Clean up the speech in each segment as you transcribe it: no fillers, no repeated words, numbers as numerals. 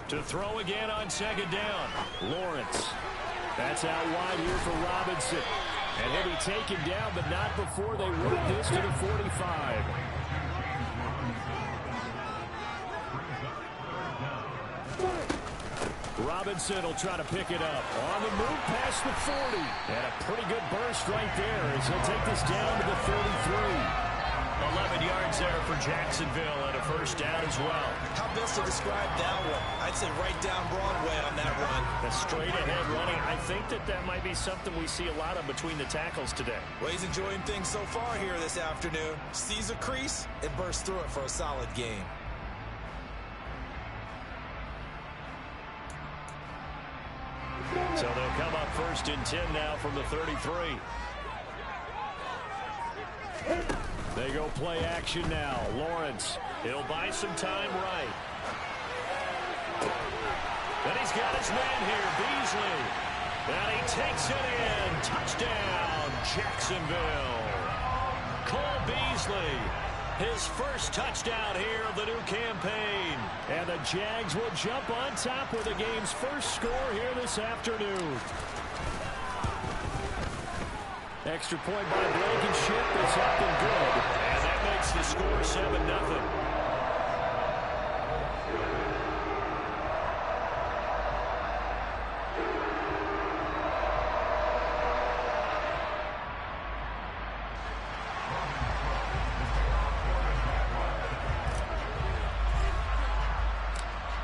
To throw again on second down. Lawrence. That's out wide here for Robinson. And he'll be taken down, but not before they work this to the 45. Robinson will try to pick it up. On the move past the 40. And a pretty good burst right there as he'll take this down to the 33. 11 yards there for Jacksonville and a first down as well. How best to describe that one? I'd say right down Broadway on that run. A straight-ahead running. I think that might be something we see a lot of between the tackles today. Well, he's enjoying things so far here this afternoon. Sees a crease and bursts through it for a solid game. So they'll come up first and 10 now from the 33. They go play action now. Lawrence, he'll buy some time right. Then he's got his man here, Beasley. And he takes it in. Touchdown, Jacksonville. Cole Beasley, his first touchdown here of the new campaign. And the Jags will jump on top with the game's first score here this afternoon. Extra point by Blankenship is up and good. And that makes the score 7-0.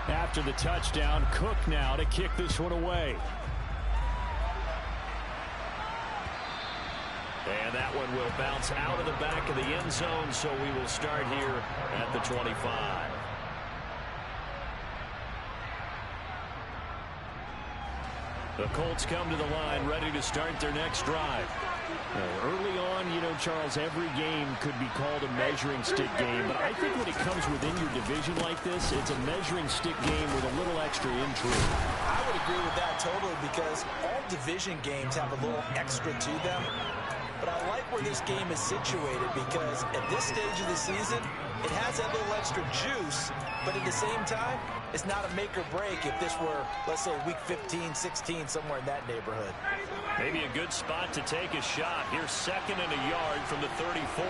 After the touchdown, Cook now to kick this one away. And that one will bounce out of the back of the end zone, so we will start here at the 25. The Colts come to the line, ready to start their next drive. Early on, you know, Charles, every game could be called a measuring stick game, but I think when it comes within your division like this, it's a measuring stick game with a little extra intrigue. I would agree with that totally because all division games have a little extra to them. But I like where this game is situated because at this stage of the season, it has that little extra juice, but at the same time, it's not a make or break if this were, let's say, week 15, 16, somewhere in that neighborhood. Maybe a good spot to take a shot. Here's second and a yard from the 34.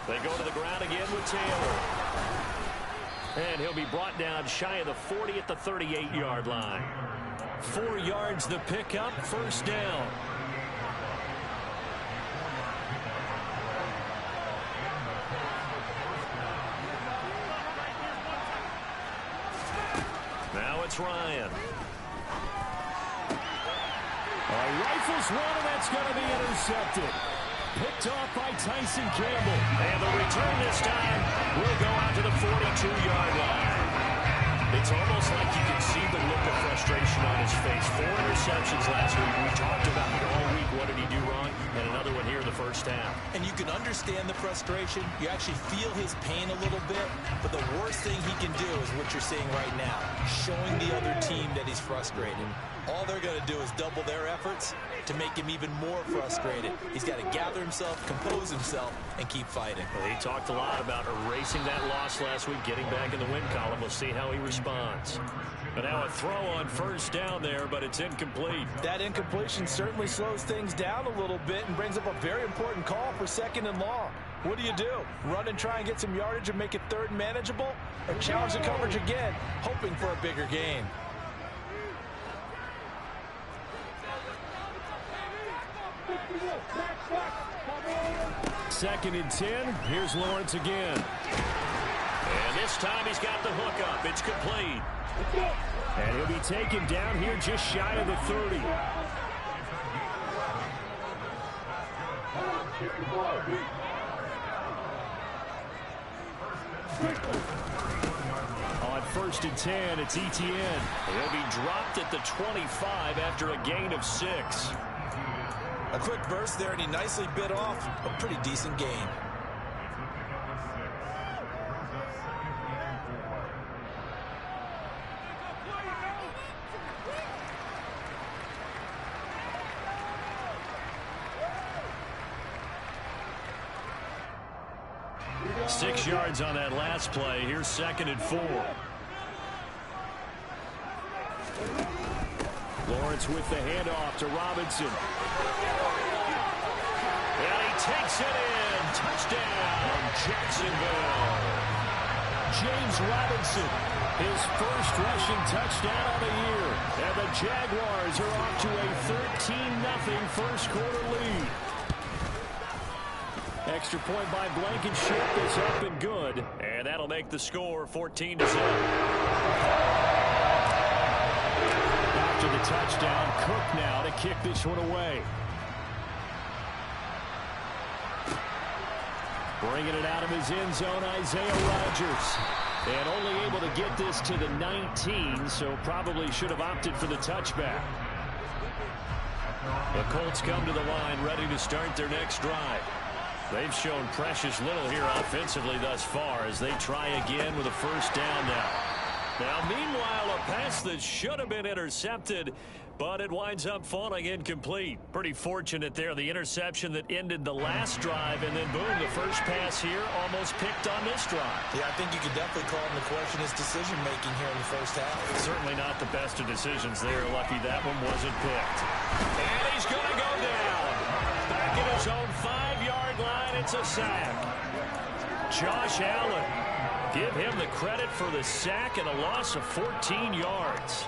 They go to the ground again with Taylor. And he'll be brought down shy of the 40 at the 38-yard line. 4 yards the pickup, first down. Now it's Ryan. Rifles one, and that's going to be intercepted. Picked off by Tyson Campbell. And the return this time will go out to the 42-yard line. It's almost like you can see the look of frustration on his face. 4 interceptions last week. We talked about it all week. What did he do wrong? And another one here in the first half. And you can understand the frustration. You actually feel his pain a little bit. But the worst thing he can do is what you're seeing right now. Showing the other team that he's frustrated. All they're going to do is double their efforts to make him even more frustrated. He's got to gather himself, compose himself, and keep fighting. Well, he talked a lot about erasing that loss last week, getting back in the win column. We'll see how he responds. But now a throw on first down there, but it's incomplete. That incompletion certainly slows things down a little bit and brings up a very important call for second and long. What do? Run and try and get some yardage and make it third and manageable? Or challenge the coverage again, hoping for a bigger gain? Second and 10. Here's Lawrence again. And this time he's got the hook up. It's complete. And he'll be taken down here just shy of the 30. On first and 10, it's Etienne. He'll be dropped at the 25 after a gain of 6. A quick burst there, and he nicely bit off a pretty decent gain. 6 yards on that last play. Here's 2nd and 4. Lawrence with the handoff to Robinson. And he takes it in. Touchdown, Jacksonville. James Robinson, his first rushing touchdown of the year. And the Jaguars are off to a 13-0 first quarter lead. Extra point by Blankenship is up and good. And that'll make the score 14-7. After the touchdown, Cook now to kick this one away. Bringing it out of his end zone, Isaiah Rodgers. And only able to get this to the 19, so probably should have opted for the touchback. The Colts come to the line, ready to start their next drive. They've shown precious little here offensively thus far as they try again with a first down now. Now, meanwhile, a pass that should have been intercepted, but it winds up falling incomplete. Pretty fortunate there, the interception that ended the last drive, and then boom, the first pass here almost picked on this drive. Yeah, I think you could definitely call him to question his decision-making here in the first half. Certainly not the best of decisions there. Lucky that one wasn't picked. And he's going to go down. Back at his own 5-yard line, it's a sack. Josh Allen. Give him the credit for the sack and a loss of 14 yards.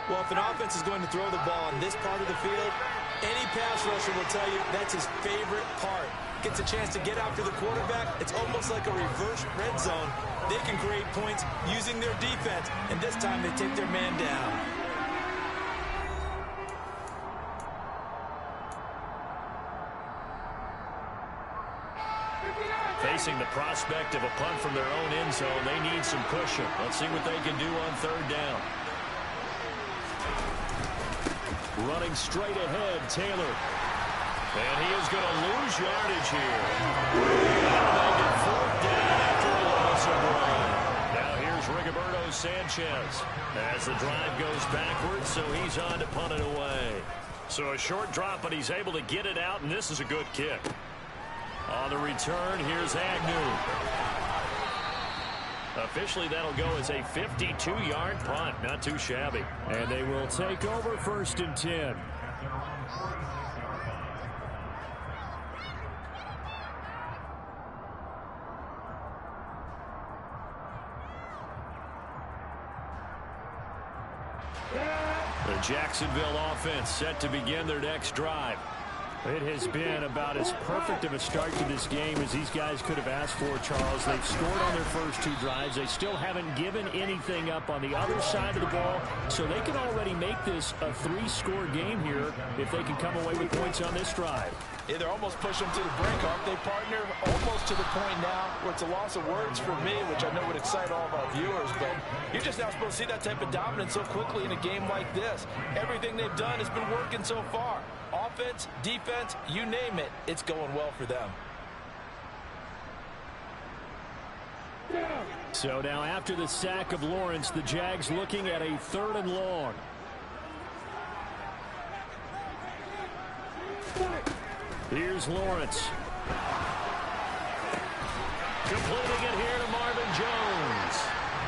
Well, if an offense is going to throw the ball on this part of the field, any pass rusher will tell you that's his favorite part. Gets a chance to get after the quarterback. It's almost like a reverse red zone. They can create points using their defense, and this time they take their man down. Facing the prospect of a punt from their own end zone, they need some pushing. Let's see what they can do on 3rd down. Running straight ahead, Taylor. And he is going to lose yardage here. That'll make it 4th down after a loss of 1. Now here's Rigoberto Sanchez as the drive goes backwards, so he's on to punt it away. So a short drop, but he's able to get it out, and this is a good kick. On the return, here's Agnew. Officially, that'll go as a 52-yard punt. Not too shabby. And they will take over 1st and 10. The Jacksonville offense set to begin their next drive. It has been about as perfect of a start to this game as these guys could have asked for, Charles. They've scored on their first 2 drives. They still haven't given anything up on the other side of the ball, so they can already make this a 3-score game here if they can come away with points on this drive. Yeah, they're almost pushing them to the brink, aren't they, partner? Almost to the point now where it's a loss of words for me, which I know would excite all of our viewers, but you're just not supposed to see that type of dominance so quickly in a game like this. Everything they've done has been working so far. Offense, defense, you name it, it's going well for them. So now after the sack of Lawrence, the Jags looking at a 3rd and long. Here's Lawrence. Completing it here to Marvin Jones.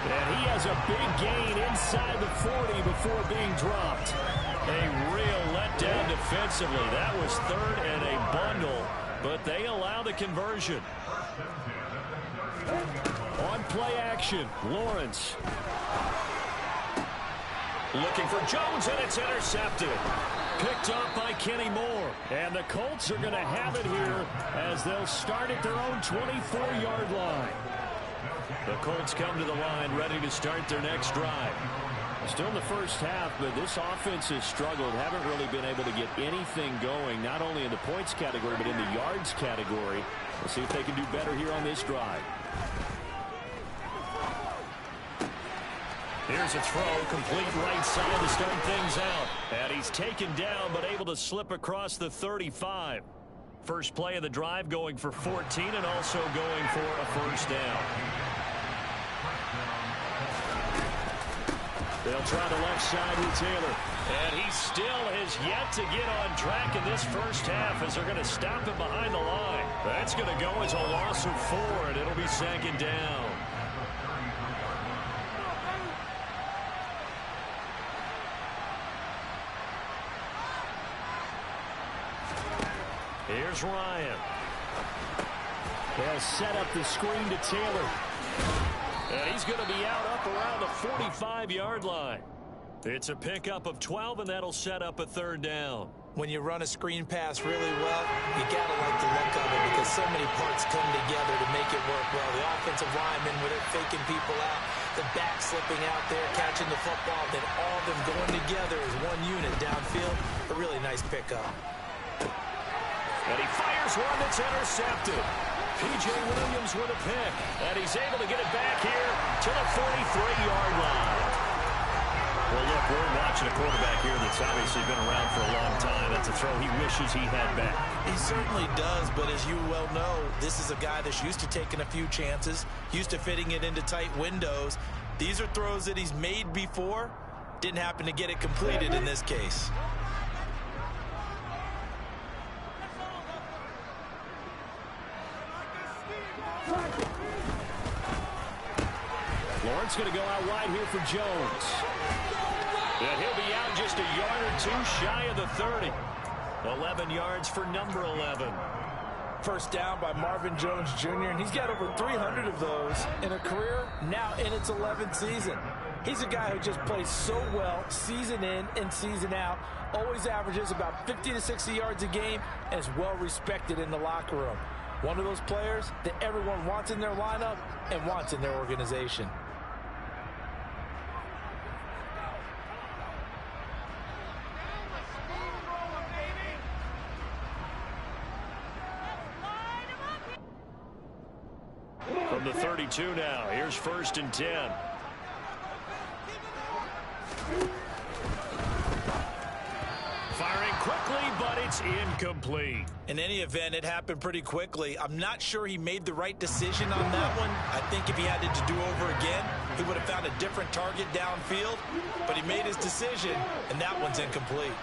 And he has a big gain inside the 40 before being dropped. A real letdown defensively. That was 3rd and a bundle, but they allow the conversion. On play action, Lawrence. Looking for Jones, and it's intercepted. Picked up by Kenny Moore. And the Colts are going to have it here as they'll start at their own 24-yard line. The Colts come to the line ready to start their next drive. Still in the first half, but this offense has struggled. Haven't really been able to get anything going, not only in the points category, but in the yards category. We'll see if they can do better here on this drive. Here's a throw, complete right side to start things out. And he's taken down, but able to slip across the 35. First play of the drive going for 14 and also going for a first down. They'll try the left side with Taylor. And he still has yet to get on track in this first half as they're going to stop him behind the line. That's going to go as a loss of 4, and it'll be second down. Here's Ryan. They'll set up the screen to Taylor. And he's going to be out up around the 45-yard line. It's a pickup of 12, and that'll set up a third down. When you run a screen pass really well, you got to like the look of it because so many parts come together to make it work well. The offensive linemen, where they're faking people out, the back slipping out there, catching the football, then all of them going together as one unit downfield. A really nice pickup. And he fires one that's intercepted. P.J. Williams with a pick. And he's able to get it back here to the 43-yard line. Well, look, we're watching a quarterback here that's obviously been around for a long time. That's a throw he wishes he had back. He certainly does, but as you well know, this is a guy that's used to taking a few chances, used to fitting it into tight windows. These are throws that he's made before. Didn't happen to get it completed in this case. Lawrence going to go out wide here for Jones. And he'll be out just a yard or two shy of the 30. 11 yards for number 11. First down by Marvin Jones Jr., and he's got over 300 of those in a career, now in its 11th season. He's a guy who just plays so well season in and season out, always averages about 50 to 60 yards a game, and is well respected in the locker room. One of those players that everyone wants in their lineup and wants in their organization. From the 32 now, here's 1st and 10. Firing quickly, but it's incomplete. In any event, it happened pretty quickly. I'm not sure he made the right decision on that one. I think if he had it to do over again, he would have found a different target downfield. But he made his decision, and that one's incomplete.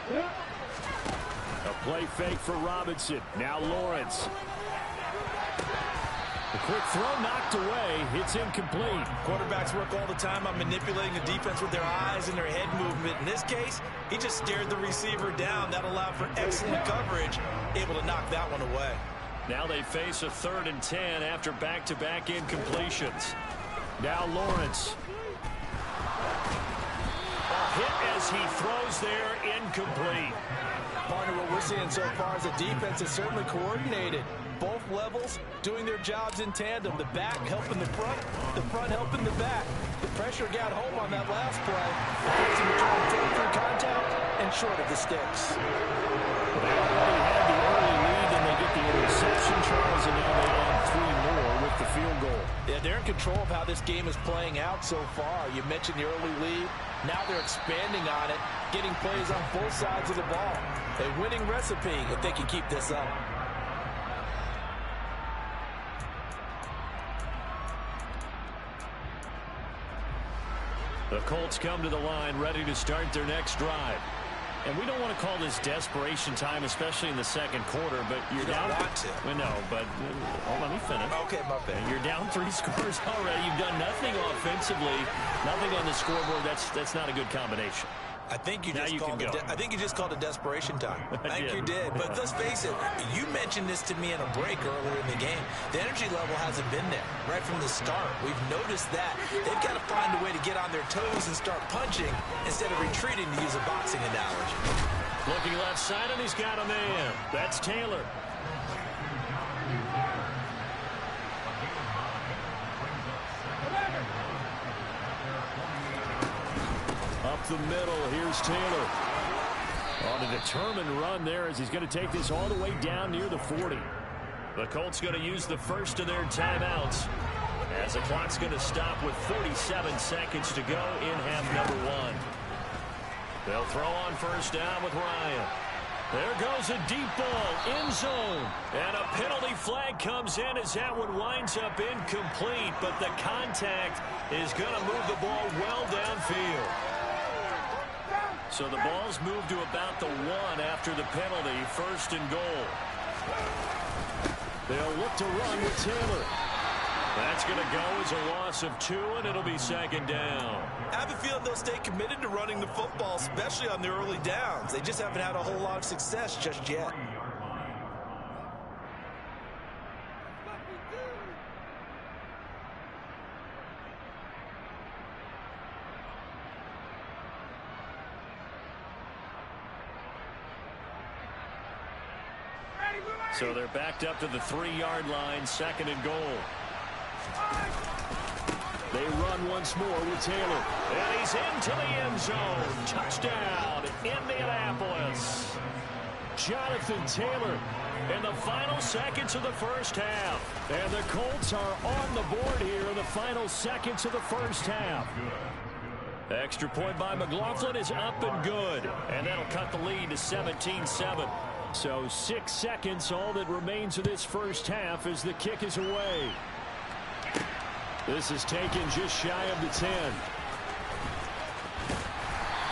A play fake for Robinson. Now Lawrence. A quick throw knocked away. It's incomplete. Quarterbacks work all the time on manipulating the defense with their eyes and their head movement. In this case, he just stared the receiver down. That allowed for excellent coverage, able to knock that one away. Now they face a 3rd and 10 after back-to-back incompletions. Now Lawrence. A hit as he throws there, incomplete. Partner, what we're seeing so far is the defense is certainly coordinated. Both levels doing their jobs in tandem. The back helping the front helping the back. The pressure got home on that last play. Forcing the try to take through contact and short of the sticks. They already had the early lead, and they get the interception, Charles, and now they add 3 more with the field goal. Yeah, they're in control of how this game is playing out so far. You mentioned the early lead. Now they're expanding on it, getting plays on both sides of the ball. A winning recipe if they can keep this up. The Colts come to the line ready to start their next drive. And we don't want to call this desperation time, especially in the second quarter, but you're down. You don't want to. Well, no, but let me finish. Okay, my bad. You're down 3 scores already. You've done nothing offensively, nothing on the scoreboard. That's not a good combination. I think you just called it desperation time. I think you did. But let's face it, you mentioned this to me in a break earlier in the game. The energy level hasn't been there right from the start. We've noticed that. They've got to find a way to get on their toes and start punching instead of retreating, to use a boxing analogy. Looking left side, and he's got a man. That's Taylor. Up the middle, here's Taylor. On a determined run there as he's going to take this all the way down near the 40. The Colts going to use the first of their timeouts as the clock's going to stop with 47 seconds to go in half number 1. They'll throw on first down with Ryan. There goes a deep ball, end zone. And a penalty flag comes in as that one winds up incomplete. But the contact is going to move the ball well downfield. So the ball's moved to about the 1 after the penalty, 1st and goal. They'll look to run with Taylor. That's going to go as a loss of 2, and it'll be 2nd down. I have a feeling they'll stay committed to running the football, especially on the early downs. They just haven't had a whole lot of success just yet. So they're backed up to the 3-yard line, 2nd and goal. They run once more with Taylor. And he's into the end zone. Touchdown, Indianapolis. Jonathan Taylor in the final seconds of the first half. And the Colts are on the board here in the final seconds of the first half. Extra point by McLaughlin is up and good. And that'll cut the lead to 17-7. So 6 seconds, all that remains of this first half as the kick is away. This is taken just shy of the 10.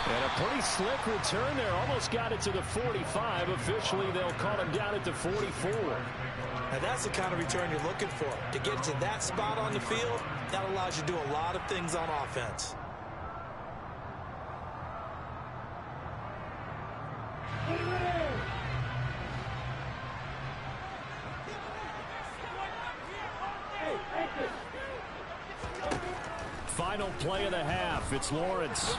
And a pretty slick return there. Almost got it to the 45. Officially, they'll call him down at the 44. Now that's the kind of return you're looking for. To get to that spot on the field, that allows you to do a lot of things on offense. Final play of the half. It's Lawrence.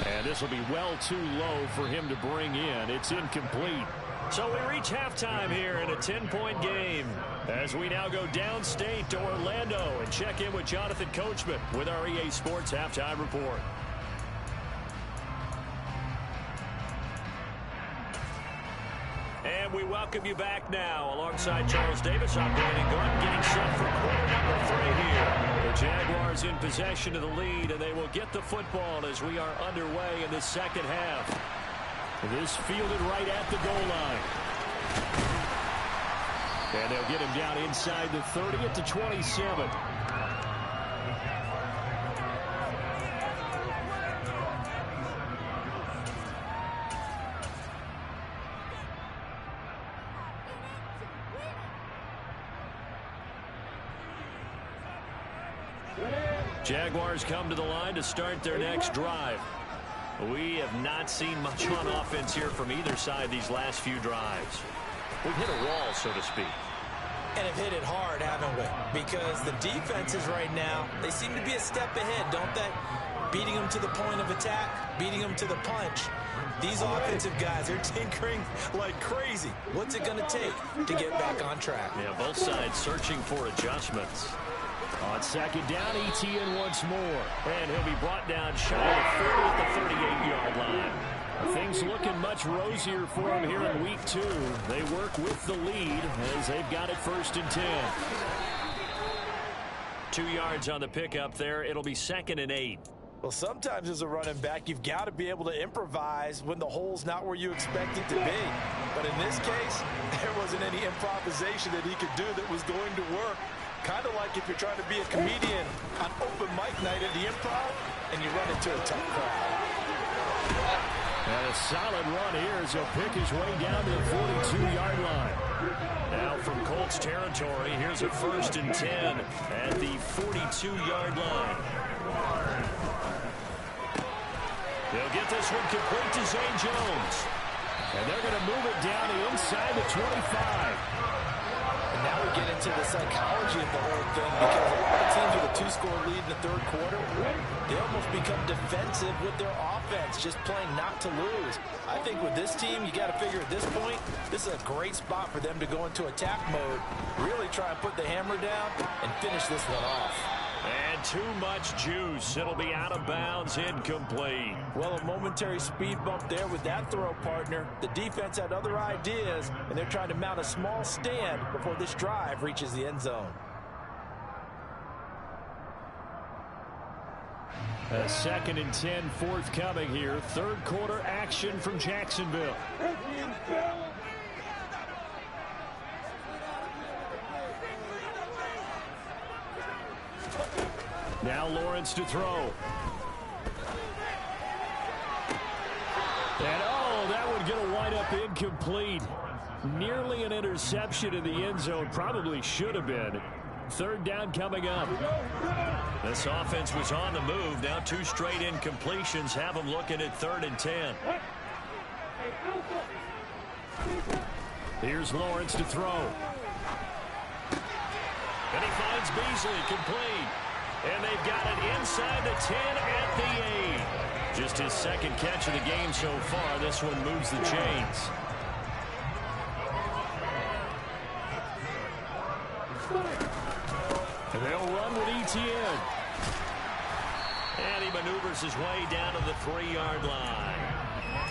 And this will be well too low for him to bring in. It's incomplete. So we reach halftime here in a 10-point game as we now go downstate to Orlando and check in with Jonathan Coachman with our EA Sports Halftime Report. And we welcome you back now alongside Charles Davis. I'm Brandon Gordon getting set for quarter number 3 here. The Jaguars in possession of the lead, and they will get the football as we are underway in the second half. This fielded right at the goal line. And they'll get him down inside the 30 at the 27. Jaguars come to the line to start their next drive. We have not seen much on offense here from either side these last few drives. We've hit a wall, so to speak. And have hit it hard, haven't we? Because the defenses right now, they seem to be a step ahead, don't they? Beating them to the point of attack, beating them to the punch. These offensive guys, they're tinkering like crazy. What's it going to take to get back on track? Yeah, both sides searching for adjustments. On second down, Etienne once more. And he'll be brought down shy of 40 at the 38-yard line. Things looking much rosier for him here in week 2. They work with the lead as they've got it 1st and 10. 2 yards on the pickup there. It'll be 2nd and 8. Well, sometimes as a running back, you've got to be able to improvise when the hole's not where you expect it to be. But in this case, there wasn't any improvisation that he could do that was going to work. Kind of like if you're trying to be a comedian on open mic night at the Improv and you run into a tough crowd. And a solid run here as he'll pick his way down to the 42-yard line. Now from Colts territory, here's a 1st and 10 at the 42-yard line. They'll get this one complete to Zay Jones. And they're going to move it down to inside the 25. Now we get into the psychology of the whole thing because a lot of teams with a 2-score lead in the 3rd quarter, they almost become defensive with their offense, just playing not to lose. I think with this team, you got to figure at this point, this is a great spot for them to go into attack mode, really try and put the hammer down and finish this one off. And too much juice. It'll be out of bounds, incomplete. Well, a momentary speed bump there with that throw, partner. The defense had other ideas, and they're trying to mount a small stand before this drive reaches the end zone. A 2nd and 10 forthcoming here. Third quarter action from Jacksonville. Now Lawrence to throw. And oh, that would get a wind up incomplete. Nearly an interception in the end zone. Probably should have been. Third down coming up. This offense was on the move. Now 2 straight incompletions have them looking at 3rd and 10. Here's Lawrence to throw. And he finds Beasley complete. And they've got it inside the 10 at the 8. Just his 2nd catch of the game so far. This one moves the chains. And they'll run with Etienne. And he maneuvers his way down to the 3-yard line.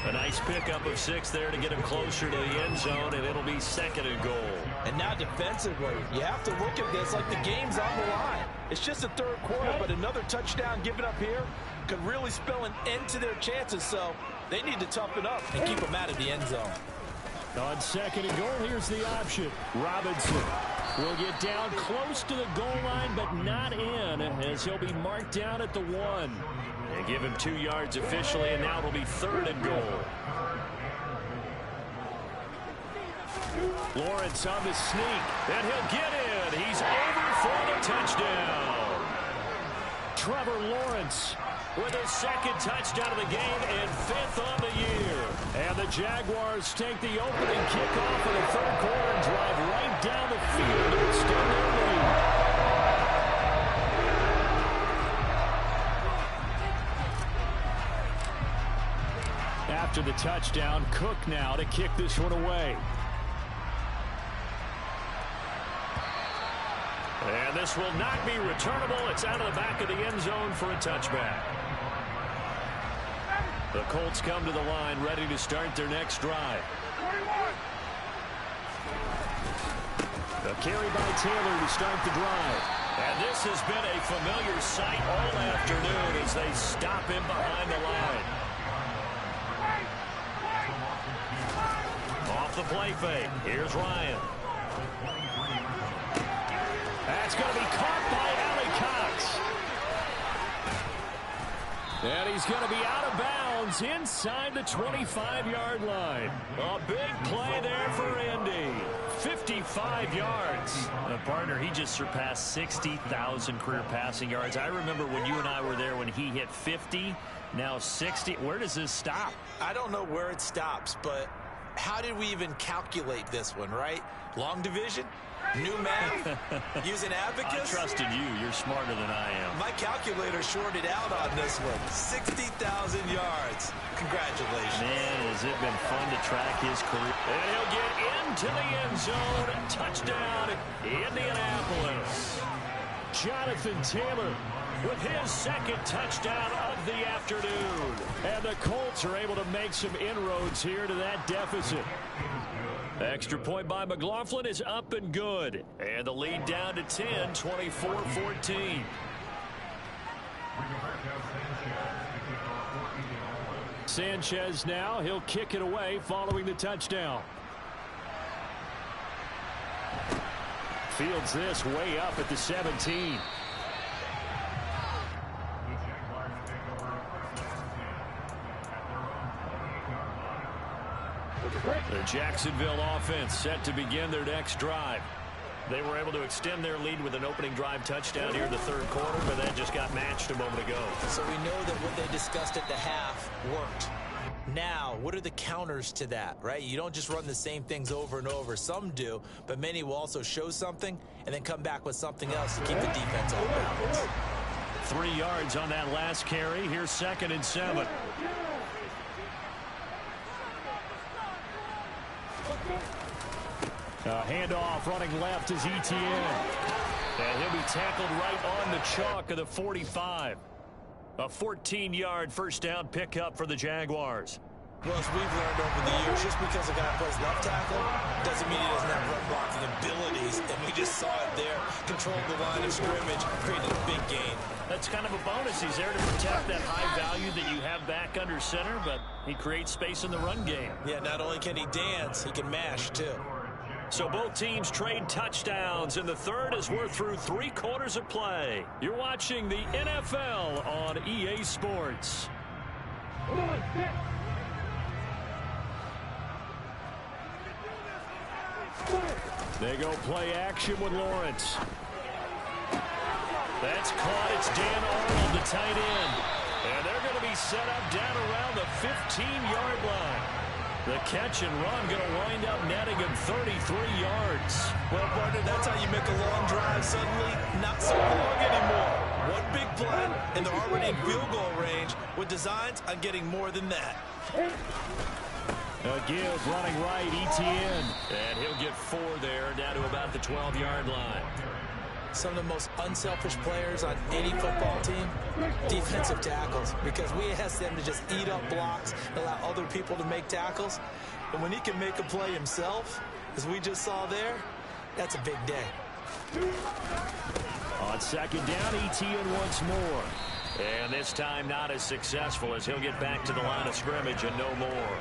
A nice pickup of 6 there to get him closer to the end zone, and it'll be 2nd and goal. And now defensively, you have to look at this like the game's on the line. It's just the 3rd quarter, but another touchdown given up here could really spell an end to their chances, so they need to toughen up and keep them out of the end zone. On 2nd and goal, here's the option. Robinson will get down close to the goal line, but not in, as he'll be marked down at the 1. They give him 2 yards officially, and now it'll be 3rd and goal. Lawrence on the sneak, and he'll get in. He's over for the touchdown. Trevor Lawrence with his 2nd touchdown of the game and 5th on the year. And the Jaguars take the opening kickoff of the 3rd quarter and drive right down the field to extend their lead. After the touchdown, Cook now to kick this one away. And this will not be returnable. It's out of the back of the end zone for a touchback. The Colts come to the line ready to start their next drive. A carry by Taylor to start the drive. And this has been a familiar sight all afternoon as they stop him behind the line. Off the play fake. Here's Ryan. That's going to be caught by Allie Cox. And he's going to be out of bounds inside the 25-yard line. A big play there for Indy. 55 yards. Partner, he just surpassed 60,000 career passing yards. I remember when you and I were there when he hit 50, now 60. Where does this stop? I don't know where it stops, but how did we even calculate this one, right? Long division? New math? Using abacus? I trusted you. You're smarter than I am. My calculator shorted out on this one. 60,000 yards. Congratulations. Man, has it been fun to track his career. And he'll get into the end zone. Touchdown, Indianapolis. Jonathan Taylor with his 2nd touchdown of the afternoon. And the Colts are able to make some inroads here to that deficit. Extra point by McLaughlin is up and good. And the lead down to 10, 24-14. Sanchez now, he'll kick it away following the touchdown. Fields this way up at the 17. The Jacksonville offense set to begin their next drive. They were able to extend their lead with an opening drive touchdown here in the 3rd quarter, but that just got matched a moment ago. So we know that what they discussed at the half worked. Now, what are the counters to that, right? You don't just run the same things over and over. Some do, but many will also show something and then come back with something else to keep the defense on balance. 3 yards on that last carry. Here's 2nd and 7. Handoff running left is Etienne. And he'll be tackled right on the chalk of the 45. A 14-yard first down pickup for the Jaguars. Well, as we've learned over the years, just because a guy plays left tackle doesn't mean he doesn't have run blocking abilities. And we just saw it there. Controlled the line of scrimmage, created a big gain. That's kind of a bonus. He's there to protect that high value that you have back under center, but he creates space in the run game. Yeah, not only can he dance, he can mash, too. So both teams trade touchdowns in the third as we're through 3 quarters of play. You're watching the NFL on EA Sports. They go play action with Lawrence. That's caught. It's Dan Arnold, the tight end. And they're going to be set up down around the 15-yard line. The catch and run going to wind up netting him 33 yards. Well, partner, that's how you make a long drive suddenly not so long anymore. One big play, and they're already in field goal range with designs on getting more than that. A give running right, Etienne. And he'll get 4 there, down to about the 12-yard line. Some of the most unselfish players on any football team, defensive tackles, because we ask them to just eat up blocks, allow other people to make tackles. And when he can make a play himself, as we just saw there, that's a big day. On second down, Etienne once more. And this time not as successful as he'll get back to the line of scrimmage and no more.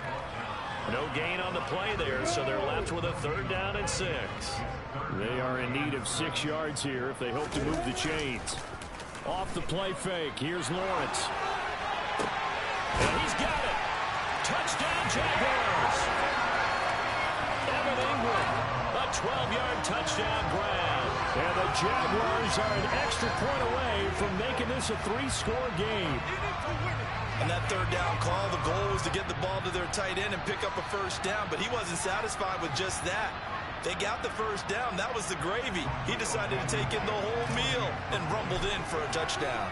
No gain on the play there, so they're left with a 3rd down and 6. They are in need of 6 yards here if they hope to move the chains. Off the play fake, here's Lawrence. And he's got it. Touchdown, Jaguars. Evan Ingram, a 12-yard touchdown grab. And the Jaguars are an extra point away from making this a 3-score game. And that 3rd down call, the goal was to get the ball to their tight end and pick up a 1st down, but he wasn't satisfied with just that. They got the 1st down. That was the gravy. He decided to take in the whole meal and rumbled in for a touchdown.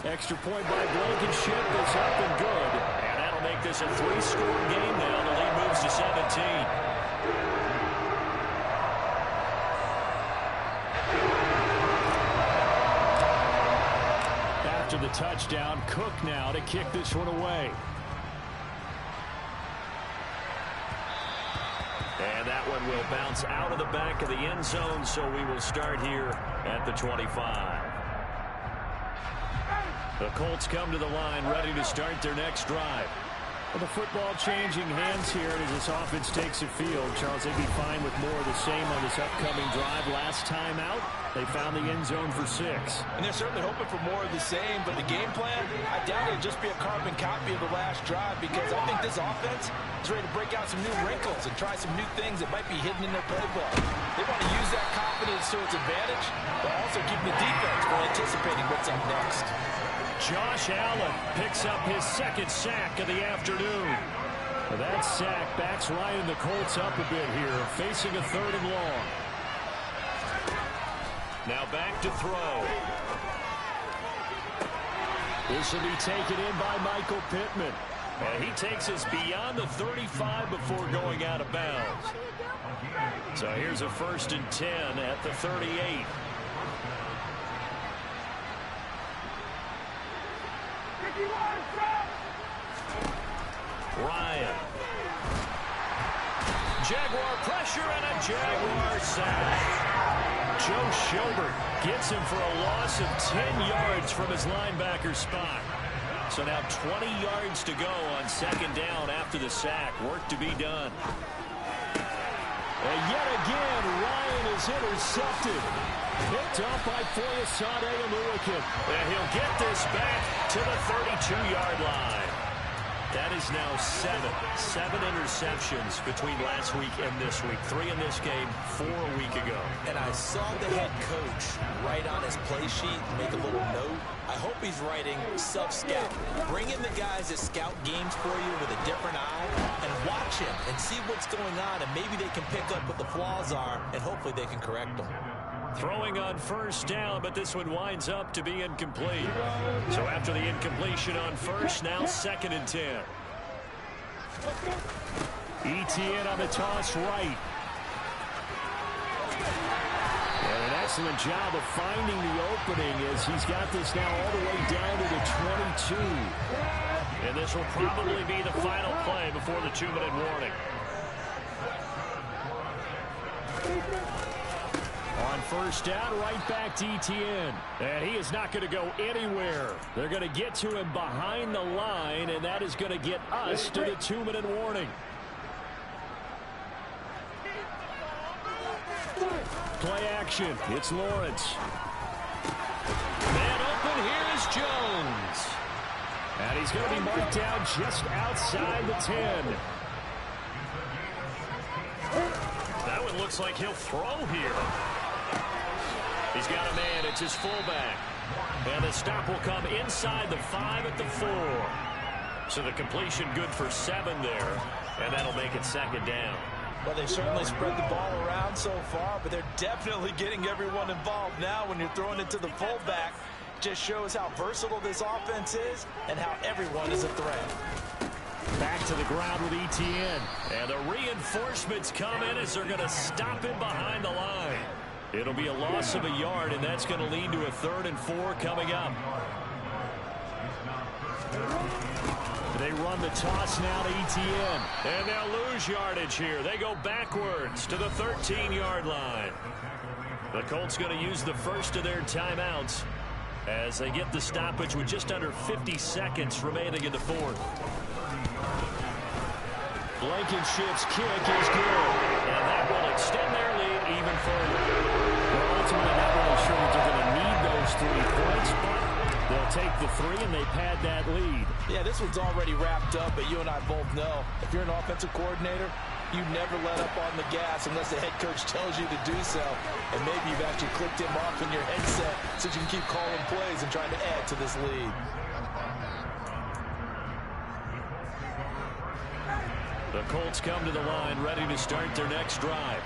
Extra point by Blankenship is up and good. And that'll make this a 3-score game now. The lead moves to 17. After the touchdown, Cook now to kick this one away. And that one will bounce out of the back of the end zone, so we will start here at the 25. The Colts come to the line ready to start their next drive. Well, the football changing hands here as this offense takes the field. Charles, they'd be fine with more of the same on this upcoming drive. Last time out, they found the end zone for 6. And they're certainly hoping for more of the same, but the game plan, I doubt it'll just be a carbon copy of the last drive, because I think this offense is ready to break out some new wrinkles and try some new things that might be hidden in their playbook. They want to use that confidence to its advantage, but also keep the defense from anticipating what's up next. Josh Allen picks up his 2nd sack of the afternoon. That sack backs Ryan the Colts up a bit here, facing a 3rd and long. Now back to throw. This will be taken in by Michael Pittman. And he takes us beyond the 35 before going out of bounds. So here's a 1st and 10 at the 38. Ryan. Jaguar pressure and a Jaguar sack. Joe Schobert gets him for a loss of 10 yards from his linebacker spot. So now 20 yards to go on 2nd down after the sack. Work to be done. And yet again, Ryan is intercepted. Picked up by Foyesade Aluakin. And he'll get this back to the 32-yard line. That is now 7 interceptions between last week and this week. 3 in this game, 4 a week ago. And I saw the head coach write on his play sheet, make a little note. I hope he's writing sub-scout. Bring in the guys that scout games for you with a different eye and watch him and see what's going on, and maybe they can pick up what the flaws are, and hopefully they can correct them. Throwing on 1st down, but this one winds up to be incomplete. So after the incompletion on 1st, now 2nd and 10. Etienne on the toss right. And an excellent job of finding the opening as he's got this now all the way down to the 22. And this will probably be the final play before the 2-minute warning. On first down, right back to Etienne. And he is not going to go anywhere. They're going to get to him behind the line, and that is going to get us to the 2-minute warning. Play action. It's Lawrence. Man open, here is Jones. And he's going to be marked down just outside the 10. That one looks like he'll throw here. He's got a man. It's his fullback. And the stop will come inside the 5 at the 4. So the completion good for 7 there. And that'll make it second down. Well, they've certainly spread the ball around so far, but they're definitely getting everyone involved now when you're throwing it to the fullback. Just shows how versatile this offense is and how everyone is a threat. Back to the ground with Etienne. And the reinforcements come in as they're going to stop him behind the line. It'll be a loss of a yard, and that's going to lead to a 3rd and 4 coming up. They run the toss now to Etienne. And they'll lose yardage here. They go backwards to the 13-yard line. The Colts going to use the first of their timeouts as they get the stoppage with just under 50 seconds remaining in the 4th. Blankenship's kick is good. And that will extend their lead even further. They're ultimately not really sure that they're going to need those 3 points, but they'll take the 3 and they pad that lead. Yeah, this one's already wrapped up, but you and I both know if you're an offensive coordinator, you never let up on the gas unless the head coach tells you to do so. And maybe you've actually clicked him off in your headset so you can keep calling plays and trying to add to this lead. The Colts come to the line ready to start their next drive.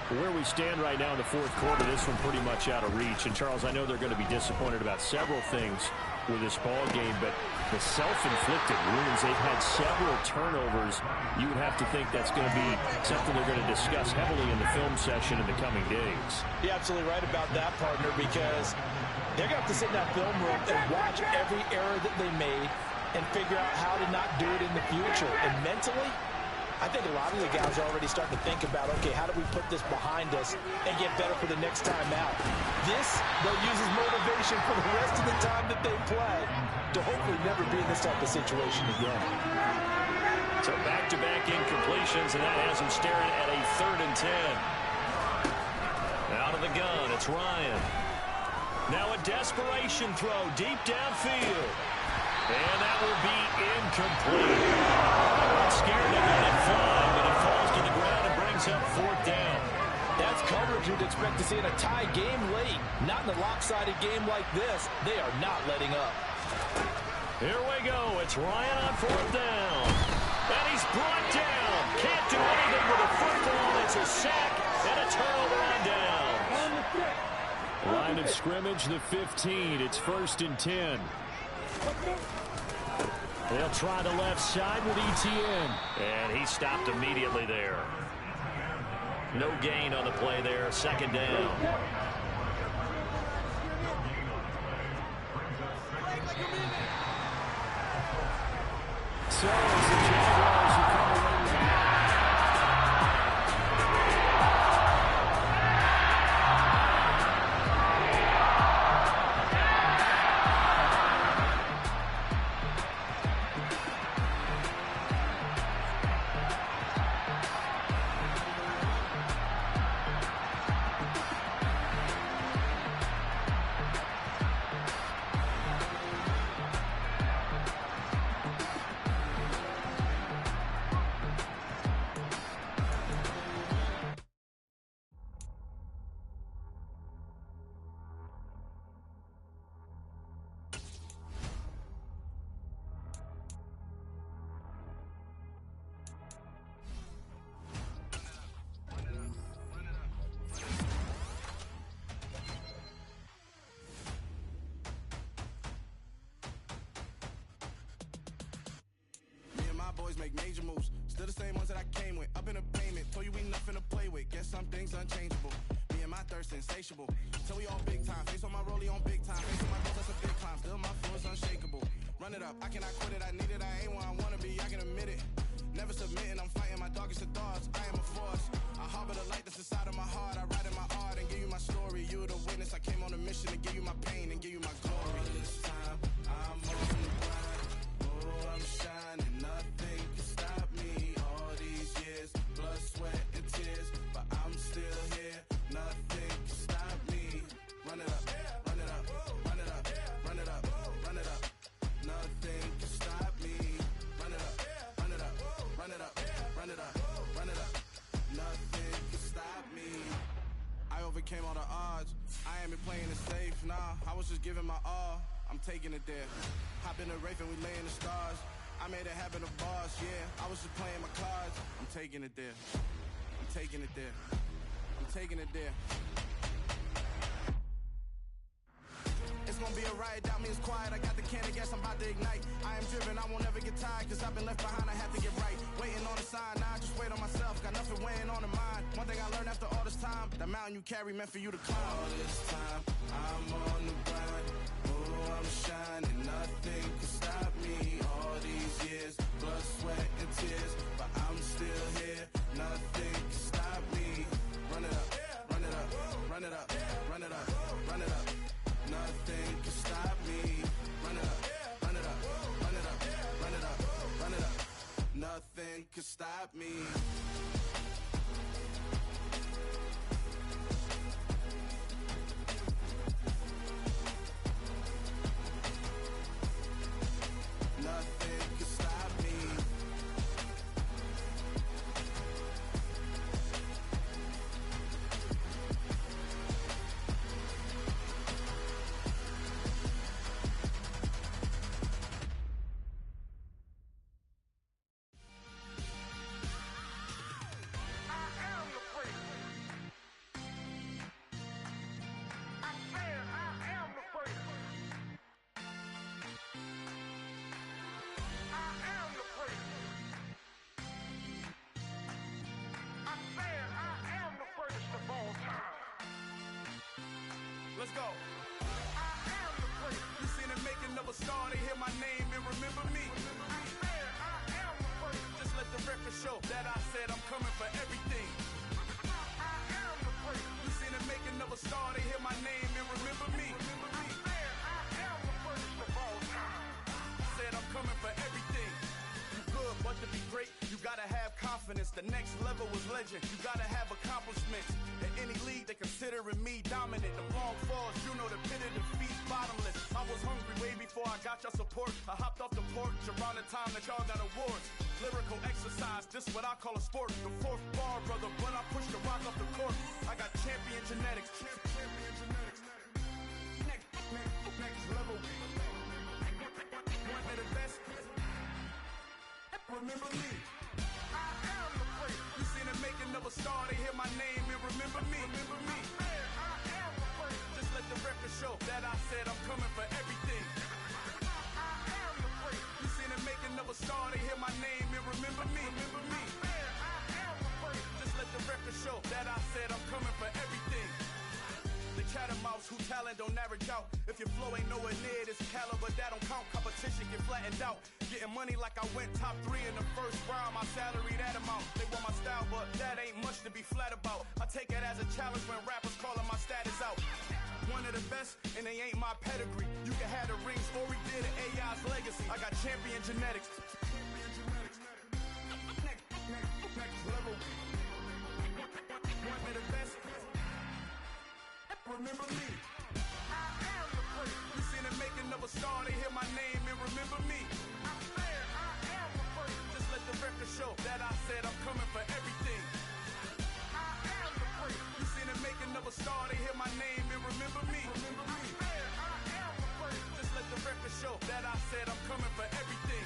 Where we stand right now in the 4th quarter, this one pretty much out of reach. And, Charles, I know they're going to be disappointed about several things with this ball game, but the self-inflicted wounds, they've had several turnovers. You would have to think that's going to be something they're going to discuss heavily in the film session in the coming days. You're absolutely right about that, partner, because they're going to have to sit in that film room and watch every error that they made and figure out how to not do it in the future. And mentally, I think a lot of the guys are already starting to think about, okay, how do we put this behind us and get better for the next time out? This, they'll use as motivation for the rest of the time that they play to hopefully never be in this type of situation again. So back-to-back incompletions, and that has them staring at a 3rd and 10. Out of the gun, it's Ryan. Now a desperation throw deep downfield. And that will be incomplete. Scared to let it fly, but it falls to the ground and brings up 4th down. That's coverage you'd expect to see in a tie game late. Not in a lopsided game like this. They are not letting up. Here we go. It's Ryan on 4th down. And he's brought down. Can't do anything with a football. It's a sack and a turnover on down. Line of scrimmage, the 15. It's 1st and 10. They'll try the left side with Etienne. And he stopped immediately there. No gain on the play there. 2nd down. So it's the Jaguars who come away with it. Boys make major moves. Still the same ones that I came with. Up in the payment. Told you we nothing to play with. Guess some things unchangeable. Me and my thirst insatiable. So we all big time, face on my rollie on big time. Face on my goals, that's a big climb. Still my flow is unshakable. Run it up, I cannot quit it. I need it, I ain't where I wanna be, I can admit it. Never submitting, I'm fighting my darkest of thoughts. I am a force. I harbor the light that's inside of my heart. I write in my art and give you my story. You the witness. I came on a mission to give you my pain and give you my glory. This time I'm on the grind. Oh, I'm shining. Nothing can stop me. All these years, blood, sweat, and tears, but I'm still here. Nothing can stop me. Run it up, run it up, run it up, run it up, run it up. Nothing can stop me. Run it up, run it up, run it up, run it up, run it up. Nothing can stop me. I overcame all the odds. I ain't been playing it safe, nah. I was just giving my all. I'm taking it there. Hop in the Wraith and we lay in the stars. I made it happen, the boss, yeah. I was just playing my cards. I'm taking it there. I'm taking it there. I'm taking it there. It's gonna be a riot, doubt me it's quiet. I got the can of gas, I'm about to ignite. I am driven, I won't ever get tired, cause I've been left behind, I have to get right. Waiting on the sign, now I just wait on myself. Got nothing weighing on the mind. One thing I learned after all this time, the mountain you carry meant for you to climb. All this time, I'm on the grind. Oh, I'm shining, nothing can stop me. All these years, blood, sweat, and tears, but I'm still here. Nothing can stop me. Run it up, run it up, run it up, run it up, run it up. Nothing can stop me. Run it up, run it up, run it up, run it up, run it up. Nothing can stop me. Nothing can stop me. Let's go. I am the great. You seen the making of a star, they hear my name and remember me. I am the great. Just let the record show that I said I'm coming for everything. I am the great. You seen the making of a star, they hear my name and remember me. I am the greatest of all time. Said I'm coming for everything. You good, but to be great, you gotta have confidence. The next level was legend. You gotta have accomplishments. In any league, they considering me dominant. The long falls, you know the pit of defeat, bottomless. I was hungry way before I got your support. I hopped off the porch around the time that y'all got awards. Lyrical exercise, this what I call a sport. The fourth bar, brother, when I push the rock off the court. I got champion genetics. Champion genetics. Next level. One of the best. Remember me. I am the great. You seen the making of a star, they hear my name and remember me. Remember me. I am the great. Just let the record show that I said I'm coming for everything. I am the great. You seen the making of a star, they hear my name and remember me. Remember me. I am the great. Just let the record show that I said I'm coming for everything. The catamounts who talent don't average out. If your flow ain't nowhere near this caliber, that don't count. Competition get flattened out. Getting money like I went top 3 in the first round. My salary that amount. They want my style, but that ain't much to be flat about. I take it as a challenge when rappers calling my status out. One of the best, and they ain't my pedigree. You can have the rings, or we did it, AI's legacy. I got champion genetics. Next level. One of the best. Remember me. I am the great. You seen the making of a star, they hear my name and remember me. I am the great. Just let the record show that I said I'm coming for everything. I am the great. You seen the making of a star, they hear my name and remember me. Remember me. I am the great. Just let the record show that I said I'm coming for everything.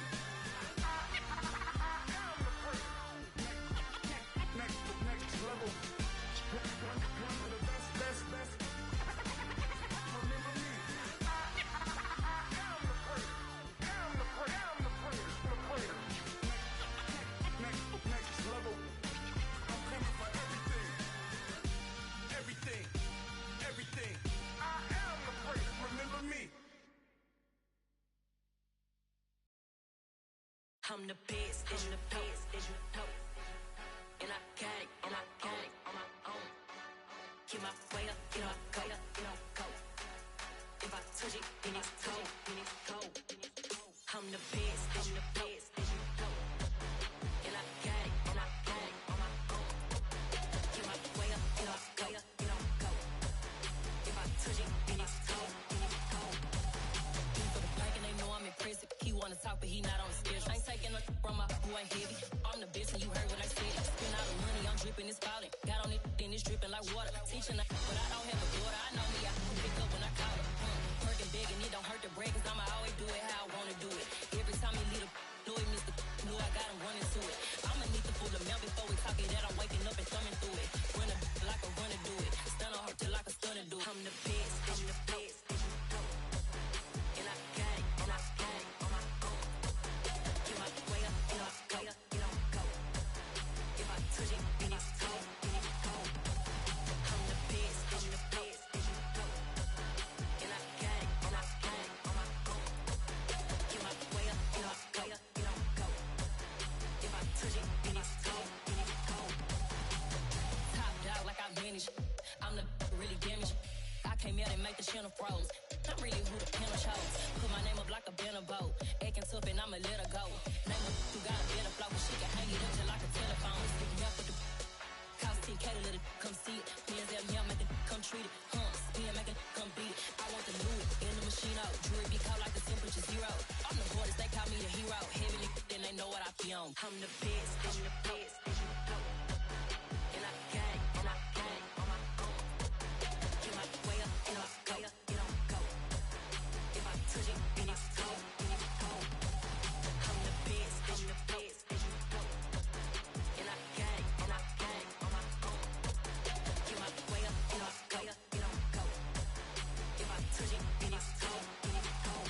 I'm the best, as you know. And I got it, and I got it on my own. Get my way up, get on go, get on go. If I touch it, then it's cold, then it's cold. I'm the best, as you know. And I got it, and I got it on my own. Get my way up, get on go, get on go. If I touch it, then it's cold, then it's cold. For the blank and they know I'm impressive. He wanna talk, but he not on the schedule. I ain't taking no from my who ain't heavy. I'm the best, and you heard what I said. Spend all the money, I'm dripping, it's falling. Got on it, then it's dripping like water. Teaching, but I don't have a daughter. I know me, I can pick up when I call her. Perking big, and it don't hurt to break, cause I'ma always do it how I wanna do it. Every time he lead a know it, Mr. Knew I got him running to it. I'ma need to pull the mail before we talk it that I'm waking up and thumbing through it. Run a like a runner do it. Stun on her till like a stunner do it. I'm the best, I'm the best. And I got it, and I got it on my own. Get my way up, get on go, get on go. If I touch it, then it's cold, then it's cold. I'm the best, I'm the best. And I got it, and I got it on my own. Get my way up, get on go, get on go. If I touch it, then it's cold, then it's cold. Top dog like I manage. I'm the really damaged. I came out and make the channel froze. I'm really who the panel chose. Put my name up like a banner boat. Acting tough and I'ma let her go. Name her who got a better flow, but she can hang it up just like a telephone. Stick me up with the cost 10K to let it come see it. Hands out here, make it come treat it. Spin, make it come beat it. I want the Louis in the machine out. Jewelry be called like the temperature zero. I'm the hardest, they call me the hero. Heavy, then they know what I be on. I'm the best, I'm the best. And I got it, and I got it on my own. Get my way up, and I go, get on go. If I touch it, then it's cold, then it's cold. I'm the best, I'm the best. And I got it, and I got it on my own. Get my way up, and I go, get on go. If I touch it, then it's cold, then it's cold.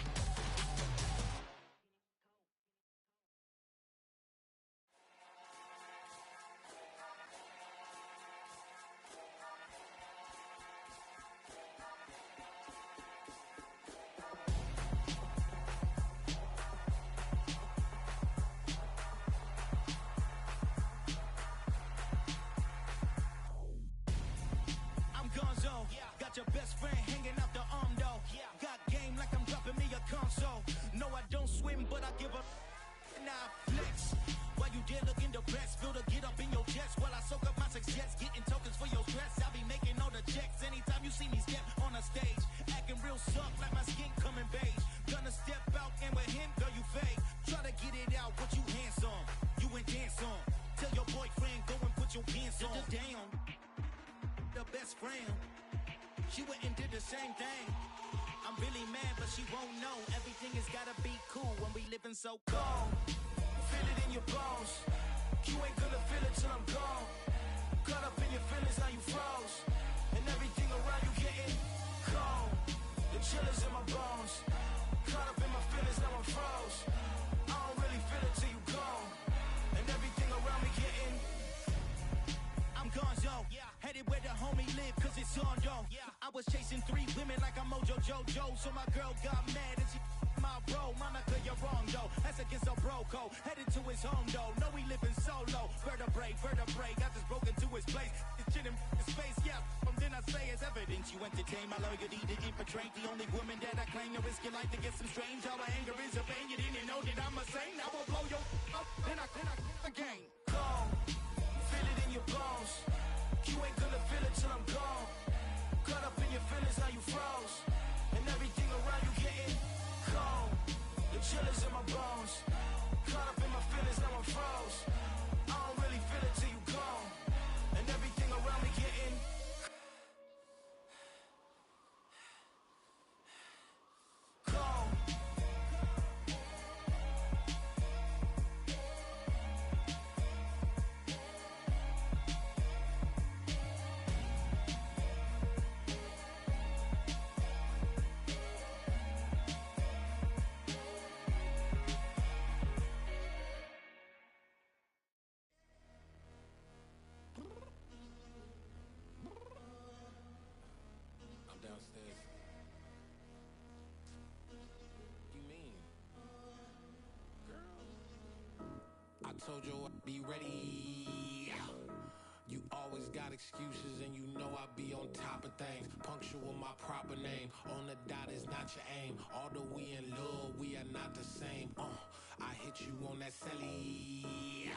I'm Gonzo. Got your best friend hanging out the arm though. Got game like I'm dropping me a console. No, I don't swim, but I give a now flex. While you there looking depressed, feel the get up in your chest while I soak up my success. Getting tokens for your stress. I'll be making all the checks anytime you see me step on a stage. Acting real soft like my skin coming beige. Gonna step out and with him, girl, you fake. Try to get it out, but you handsome. You ain't dance on. Tell your boyfriend, go and put your pants on. Down. The best friend, she went and did the same thing. I'm really mad, but she won't know. Everything has gotta be cool when we living so cold. Feel it in your bones. You ain't gonna feel it till I'm gone. Caught up in your feelings, now you froze. And everything around you getting cold. The chillers in my bones. Caught up in my feelings, now I'm froze. I don't really feel it till you gone. And everything around me getting I'm Gonzo, headed where the homie live, cause it's on though. I was chasing 3 women like I'm Mojo Jojo, so my girl got mad and she my bro. Monica, you're wrong though, that's against our bro code. Headed to his home though, no we living solo. Vertebrae, I just broke into his place. It's shit in his face, from then I say it's evidence. You entertain my loyalty to infiltrate. The only woman that I claim to risk your life to get some strange. All my anger is a pain, you didn't know that I'm a saint. Now I'll blow your up, then I again. Cold. Feel it in your bones. You ain't gonna feel it till I'm gone. Caught up in your feelings, now you froze. And everything around you getting cold. The chillers in my bones. Caught up in my feelings, now I'm froze. I don't really feel it till you gone. And everything around me getting cold. told you I'd be ready. You always got excuses and you know I be on top of things. Punctual my proper name. On the dot is not your aim. Although we in love, we are not the same. I hit you on that celly.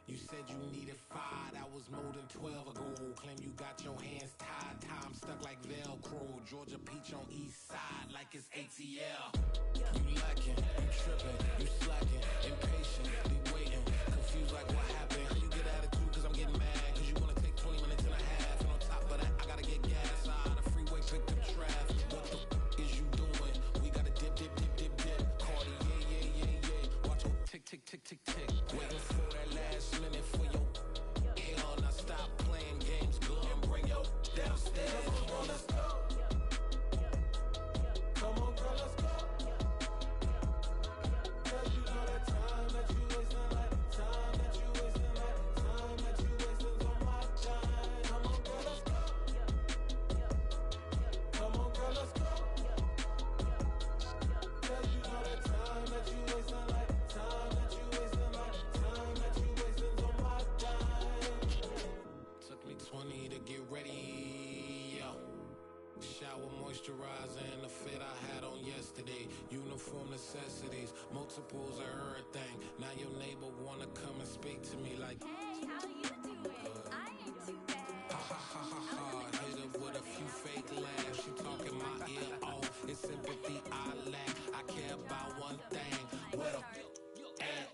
You said you needed 5, that was more than 12 ago. Claim you got your hands tied, time stuck like Velcro. Georgia Peach on east side like it's ATL. You lacking, you tripping, you slacking, impatiently waiting, confused like what happened. How you get attitude cause I'm getting mad, cause you wanna take 20 minutes and a half. And on top of that, I gotta get gas out of the freeway, picked up traffic. What the is you doing? We gotta dip, dip, dip, dip, dip. Cardi, yeah. Watch your tick, tick, tick, tick, tick. Waiting for that last minute for your hell. Now stop playing games, go and bring your downstairs. Come on, girl, let's go. Come on, girl, let's go. Cause you know that time that you wasting, like time that you wasting, like time that you wasting on my time. Come on, girl, let's go. Come on, girl, let's go. Cause you know that time that you wasting, like time that you wasting, like time that you wasting on my time. Took me 20 to get ready, yo. Shower, moisturizer, and the fit I had on yesterday. Uniform necessities, multiples of everything. Now your neighbor wanna come and speak to me like, Hey, how you doing? I ain't too bad. ha ha ha ha ha. Hit her with a few fake laughs. She talking my ear off. It's sympathy I lack. I care about one thing. What a at.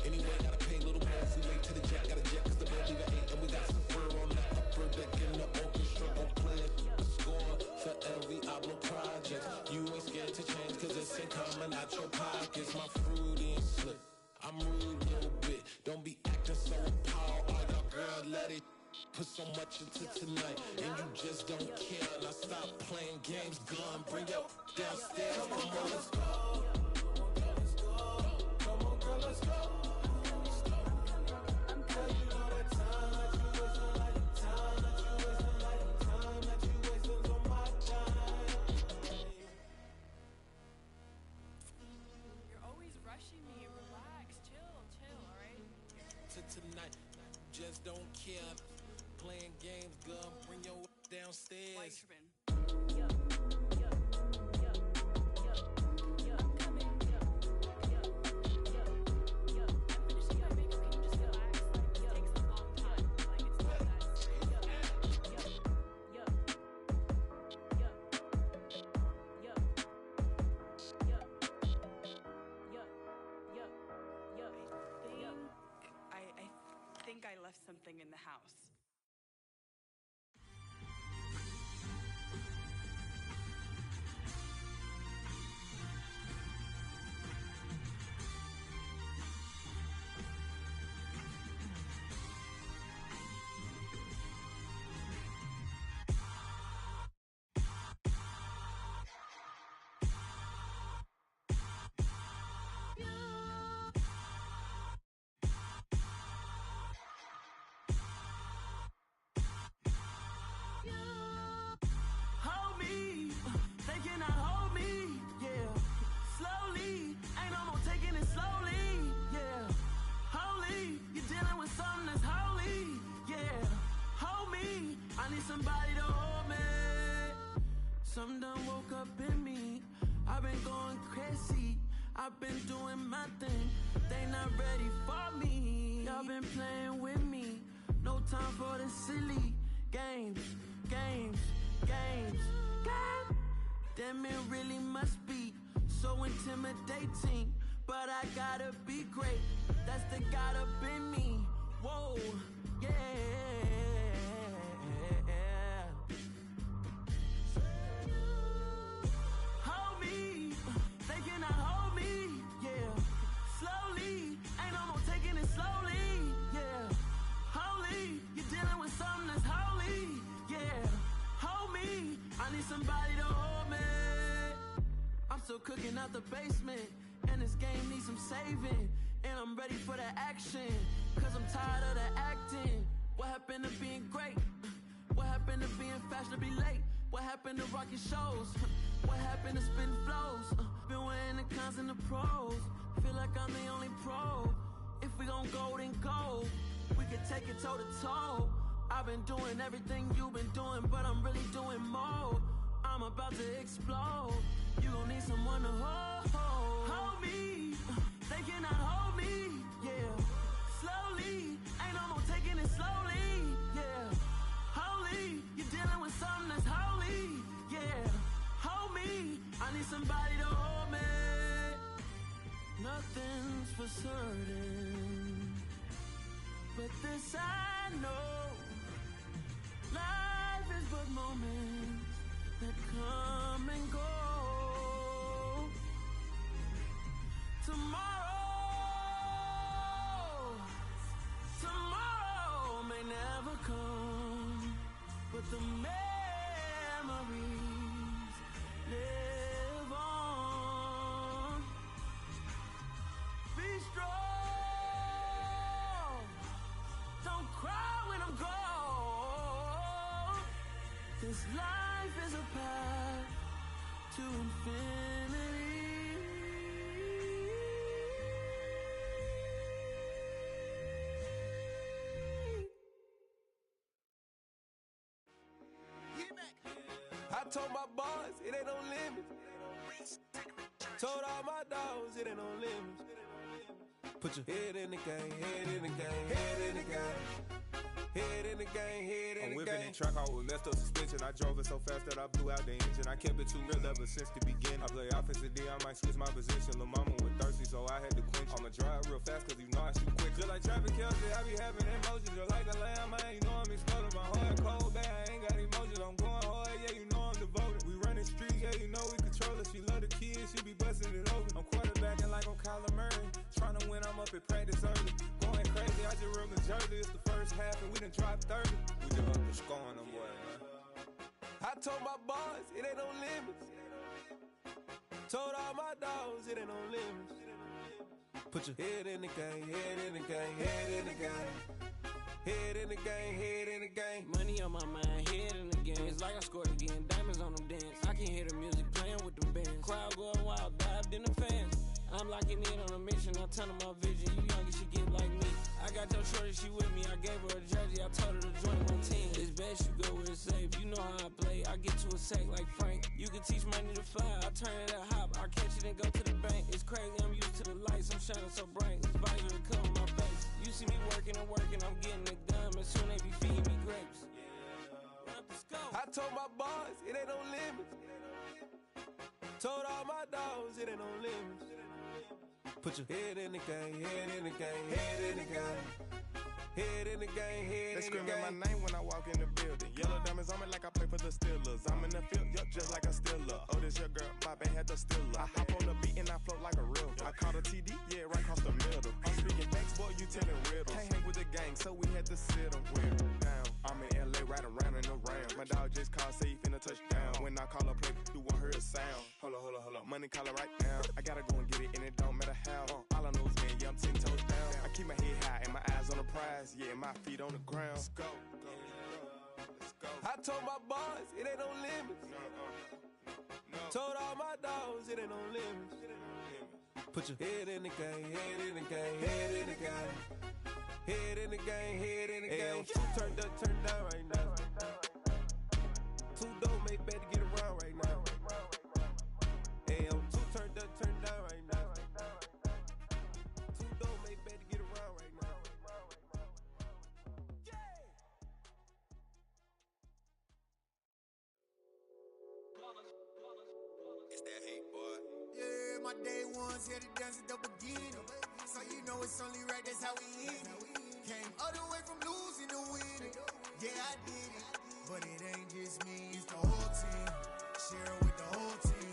Anyway, gotta pay a little more. If we late to the jet, got a jet cause the bed leave at 8. And we got some fur on the upper deck in the orchestra. Gon' play a score for every album project. You ain't scared to change cause it's ain't coming out your pockets. My fruity and slick. I'm rude a little bit. Don't be acting so appalled. All y'all girl, let it put so much into tonight. And you just don't care. Now stop playing games, gun. Bring your downstairs. Come on, girl, let's go. Come on, girl, let's go. Cause you know that time that you wasting, like time that you wasting, like time that you wasting on my time. You're always rushing me. Relax, chill, alright? To tonight, just don't care. Playing games, gun. Bring your downstairs. Why you tripping? I think I left something in the house. Hold me, they cannot hold me, yeah. Slowly, ain't no more taking it slowly, yeah. Holy, you're dealing with something that's holy, yeah. Hold me, I need somebody to hold me. Something done woke up in me. I've been going crazy, I've been doing my thing. They not ready for me. Y'all been playing with me. No time for the silly games. God damn, it really must be so intimidating. But I gotta be great. That's the God up in me. Whoa, yeah. Hold me, they cannot hold me, yeah. Slowly, ain't no more taking it slowly, yeah. Holy, you're dealing with something that's holy, yeah. Hold me, I need somebody to hold me. I'm still cooking out the basement, and this game needs some saving. And I'm ready for the action, cause I'm tired of the acting. What happened to being great? What happened to being fashionably late? What happened to rocking shows? What happened to spitting flows? Been weighing the cons and the pros. Feel like I'm the only pro. If we take it toe to toe. I've been doing everything you've been doing, but I'm really doing more. I'm about to explode. You gon' need someone to hold me. They cannot hold me, yeah. Slowly, ain't no more taking it slowly, yeah. Holy, you're dealing with something that's holy, yeah. Hold me, I need somebody to hold me. Nothing's for certain, but this I know. Life is but moments that come and go. Tomorrow may never come, but the memories live on. Be strong, don't cry when I'm gone. This life is a path to infinity. I told my boys it ain't no limits. Told all my dogs it ain't no limits. Put your head in the game, head in the game, head in the game. Head in the game, head in the game. I'm whipping and track out with messed up suspension. I drove it so fast that I blew out the engine. I kept it too real ever since the beginning. I play offensive D, I might switch my position. Lil' mama was thirsty, so I had to quench. I'ma drive real fast, cause you know I shoot quick. Just like traffic Kelsey, I be having emotions. Just like a lamb, man, you know I'm exploding. My heart cold, bad, I ain't got emotions. I'm going hard, yeah, you know I'm devoted. We running streets, yeah, you know we control it. She love the kids, she be busting it open. I'm quarterbacking like I'm Kyler Murray. Trying to win, I'm up at practice early. Going crazy, I just real Jersey. It's the first half and we done dropped 30. We just up to scoring them boys, man. I told my boys it ain't no limits. Told all my dogs it ain't no limits. Put your head in the game, head in the game, head in the game. Head in the game, head in the game. Money on my mind, head in the game. It's like I scored again, diamonds on them dance. I can hear the music playing with them bands. Crowd going wild, dived in the fans. I'm locking in on a mission, I tell them my vision. You young, you should get like me. I got your shorty, she with me. I gave her a jersey, I told her to join my team. It's best you go where it's safe. You know how I play, I get to a sack like Frank. You can teach money to fly, I turn it up hop. I catch it and go to the bank. It's crazy, I'm used to the lights, I'm shining so bright. This visor will cover my face. You see me working and working, I'm getting it done. And soon they be feeding me grapes. I told my boys it ain't no limits. Told all my dogs it ain't no limits. Put your head in the game, head in the game, head in the game. Head in the game, head in the game. They screaming my name when I walk in the building. Yellow diamonds on me like I play for the Steelers. I'm in the field, yup, just like a Steeler. Oh, this your girl, my band had the Steeler. I hop on the beat and I float like a real. I caught a TD, yeah, right across the middle. I'm speaking facts, boy, you telling riddles. Can't hang with the gang, so we had to sit them down. I'm in LA, riding around and around. My dog just called, say he finna touch down. When I call a play, you won't hear a sound. Hold up, money calling right now. I gotta go and get it, and it don't matter how. All I know is, man, yeah, I'm 10 toes down. I keep my head high and my eyes on the prize. Yeah, my feet on the ground. Let's go. Let's go. I told my boys it ain't no limits. No. Told all my dogs it ain't no limits. Put your head in the game, head in the game, head in the game. Head in the game, head in the game. Turned up, turned down right now. Two dope make better get around right now. Hey, I'm two turned up, turned down right now. Two dope make better get around right now. It's that hate, boy. Yeah, my day ones here to dance at the beginning. So you know it's only right, that's how we end it. Came all the way from losing to winning. Yeah, I did it. But it ain't just me, it's the whole team. Share it with the whole team.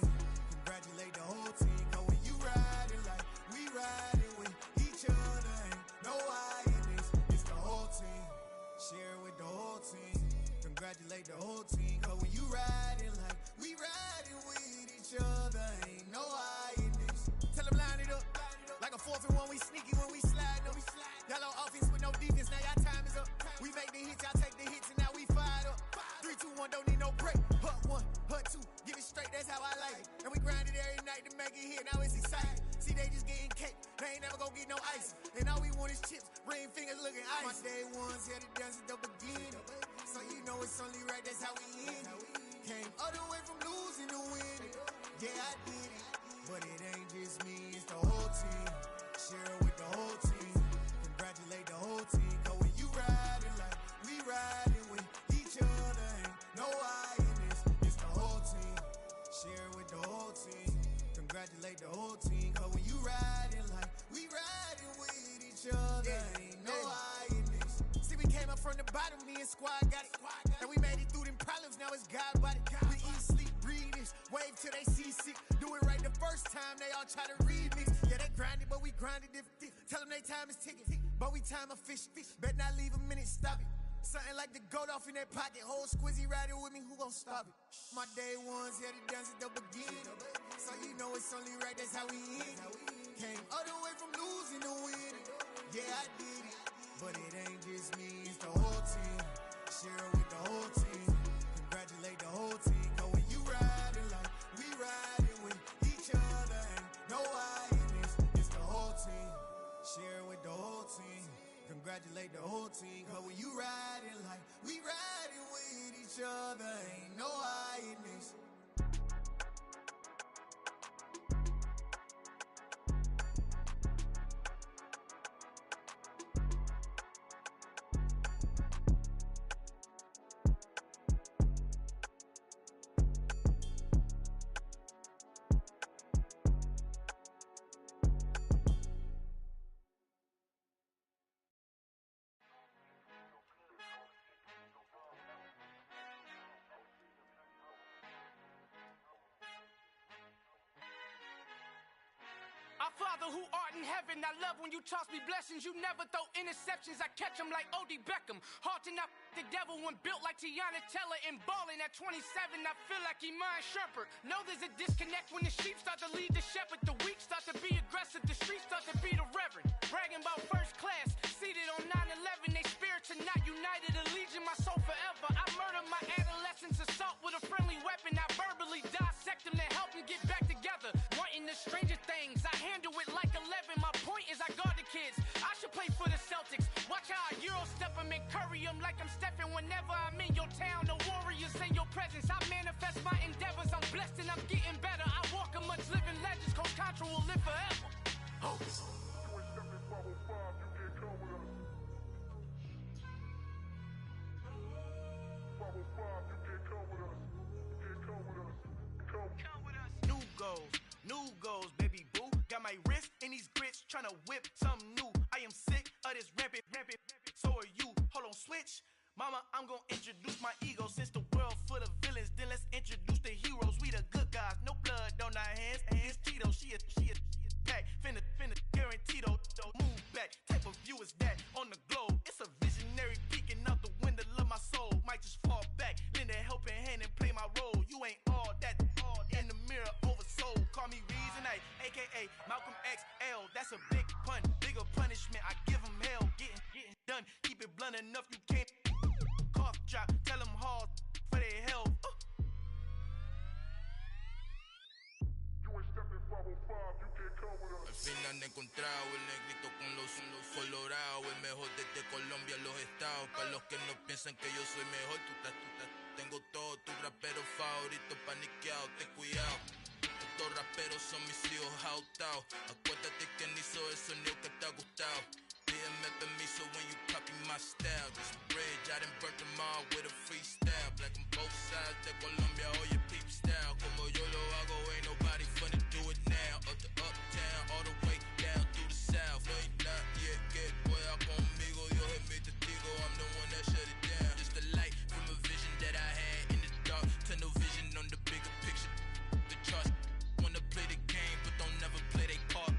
Congratulate the whole team. Cause when you riding like we riding with each other, ain't no I in this. It's the whole team. Share it with the whole team. Congratulate the whole team. Cause when you riding like we riding with each other, ain't no I in this. Tell them line it up. Like a 4th and 1, we sneaky when we slide them. Y'all on offense with no defense, now y'all time is up. We make the hits, y'all take the hits, and now we fired up. 3, 2, 1, don't need no break. Hut 1, hut 2, give it straight, that's how I like it. And we grind it every night to make it here, now it's exciting. See, they just getting cake, they ain't never gonna get no ice. And all we want is chips, ring fingers looking ice. My day ones here to dance at the beginning. So you know it's only right, that's how we end it. Came all the way from losing to winning. Yeah, I did it. But it ain't just me, it's the whole team. Share it with the whole team. Congratulate the whole team. Cause when you riding like we riding with each other, ain't no I in this. It's the whole team. Share it with the whole team. Congratulate the whole team. Cause when you riding like we riding with each other, ain't no I in this. See, we came up from the bottom, me and squad got it. And we made it through them problems, now it's God body. We eat, sleep, breathe this. Wave till they see sick. Do it right the first time, they all try to remix. Yeah, they grinded, but we grinded different. Tell them they time is ticking, but we time a fish. Bet not leave a minute, stop it. Something like the goat off in that pocket. Whole squizzy riding with me, who gon' stop it? My day ones here to dance at the beginning. So you know it's only right, that's how we end it. Came all the way from losing to winning. Yeah, I did it. But it ain't just me, it's the whole team. Share it with the whole team. Congratulate the whole team. Cause when you riding like we riding with each other, ain't no I in this. It's the whole team. Share it with the whole team. Congratulate the whole team. Cause when you riding like we riding with each other, ain't no I in this. Our Father who art in heaven, I love when you toss me blessings. You never throw interceptions, I catch them like O.D. Beckham. Hard to knock the devil when built like Tiana Teller and balling at 27. I feel like Iman Shumpert. Know there's a disconnect when the sheep start to lead the shepherd. The weak start to be aggressive, the streets start to be the reverend. Bragging about first class, seated on 9/11. They spirits are not united, allegiance my soul forever. I murder my adolescence, assault with a friendly weapon. I verbally dissect them to help them get back together. Wanting the stranger things, I handle it like 11. My point is I guard the kids. I should play for the Celtics. Watch how I Euro step them and curry them like I'm Stephen. Whenever I'm in your town, the Warriors in your presence. I manifest my endeavors. I'm blessed and I'm getting better. I walk amongst living legends. Coach Contra will live forever. Oh. New goals, baby boo. Got my wrist in these grits, tryna whip something new. I am sick of this rampant. So are you. Hold on, switch. Mama, I'm gonna introduce my ego. Since the world full of villains, then let's introduce the heroes. We the good guys, no blood on our hands. It's Tito, she a pack. Finna, guaranteed, move back. Type of view is that on the globe? It's a visionary peeking out the window of my soul. Might just fall back, lend a helping hand and play my role. You ain't all that in the mirror oversold. Call me Reason A, aka Malcolm XL. That's a big pun, bigger punishment. I give him hell, getting done. Keep it blunt enough, you can't cough drop. Tell them hard for their health. Al fin han encontrado el negrito con los colorados, el mejor desde Colombia, los estados. Para los que no piensan que yo soy mejor, tengo todos tus raperos favoritos paniqueados, ten cuidado. Estos raperos son mis hijos jautados. Acuérdate que ni hizo el sonido que te ha gustado. Pídeme permiso when you copy my style. This bridge, I done burnt them all with a freestyle. Black on both sides de Colombia, oye peep style. Como yo lo hago, ain't nobody finna do it now. Up to uptown, all the way down through the south. No hay nadie que pueda conmigo. Dios es mi testigo, I'm the one that shut it down. Just a light from a vision that I had in the dark. Tunnel vision on the bigger picture. The charts wanna play the game, but don't never play their part.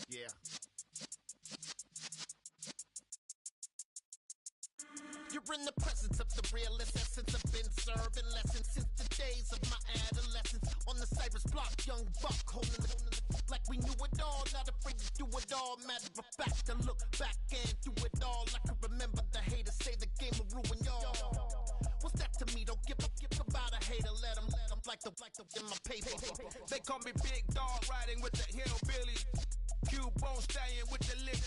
Yeah. You're in the presence of the realest essence. I've been serving lessons since the days of my adolescence. On the Cypress block, young buck holding the like we knew it all. Not afraid to do it all. Matter of fact, to look back and do it all. I can remember the haters say the game will ruin y'all. What's that to me? Don't give about a hate. hater, let them like the in my paper. They call me Big Dog, riding with the hillbilly. Cubone staying with the lick.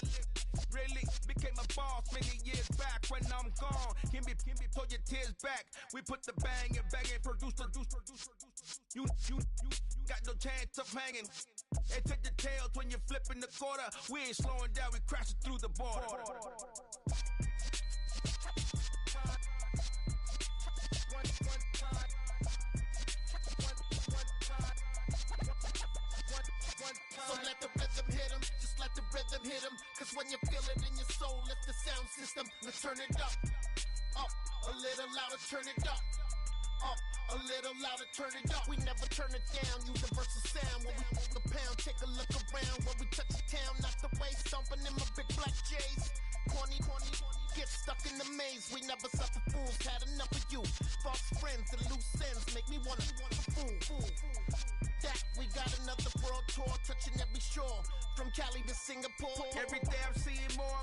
Really became a boss many years back. When I'm gone, give me pull your tears back. We put the bang and produce. You got no chance of hanging. They take the tails when you're flipping the quarter. We ain't slowing down, we crashing through the border. So let the rhythm hit him, just let the rhythm hit him. Cause when you feel it in your soul, lift the sound system. Let's turn it up, a little louder, turn it up, a little louder, turn it up. We never turn it down, universal sound. When we hold the pound, take a look around. When we touch the town, not the way, stomping in my big black J's. Corny, get stuck in the maze. We never suffer fools, had enough of you. False friends and loose ends make me wanna fool. That we got another world tour, touching every shore, from Cali to Singapore. Every day I'm seeing more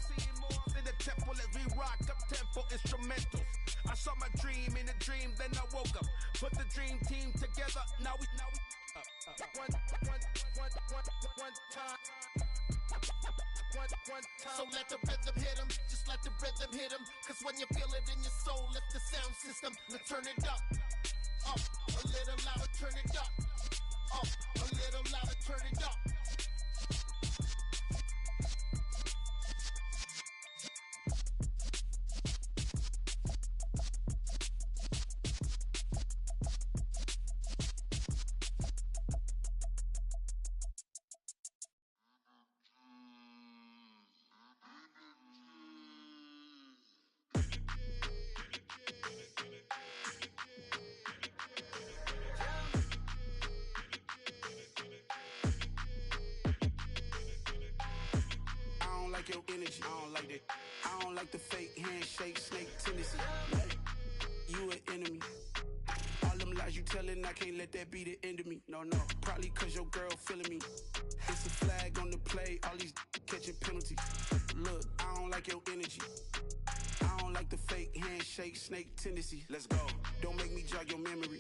in the temple as we rock up tempo instrumentals. I saw my dream in a dream, then I woke up. Put the dream team together. Now we one time. So let the rhythm hit him, just let the rhythm hit him. Cause when you feel it in your soul, lift the sound system. Let's turn it up, a little louder, turn it up, a little louder, turn it up. Your energy, I don't like that. I don't like the fake handshake, snake tendency. You an enemy. All them lies you telling, I can't let that be the end of me. No, probably cause your girl feeling me. It's a flag on the play, all these catching penalties. Look, I don't like your energy. I don't like the fake handshake, snake tendency. Let's go. Don't make me jog your memory.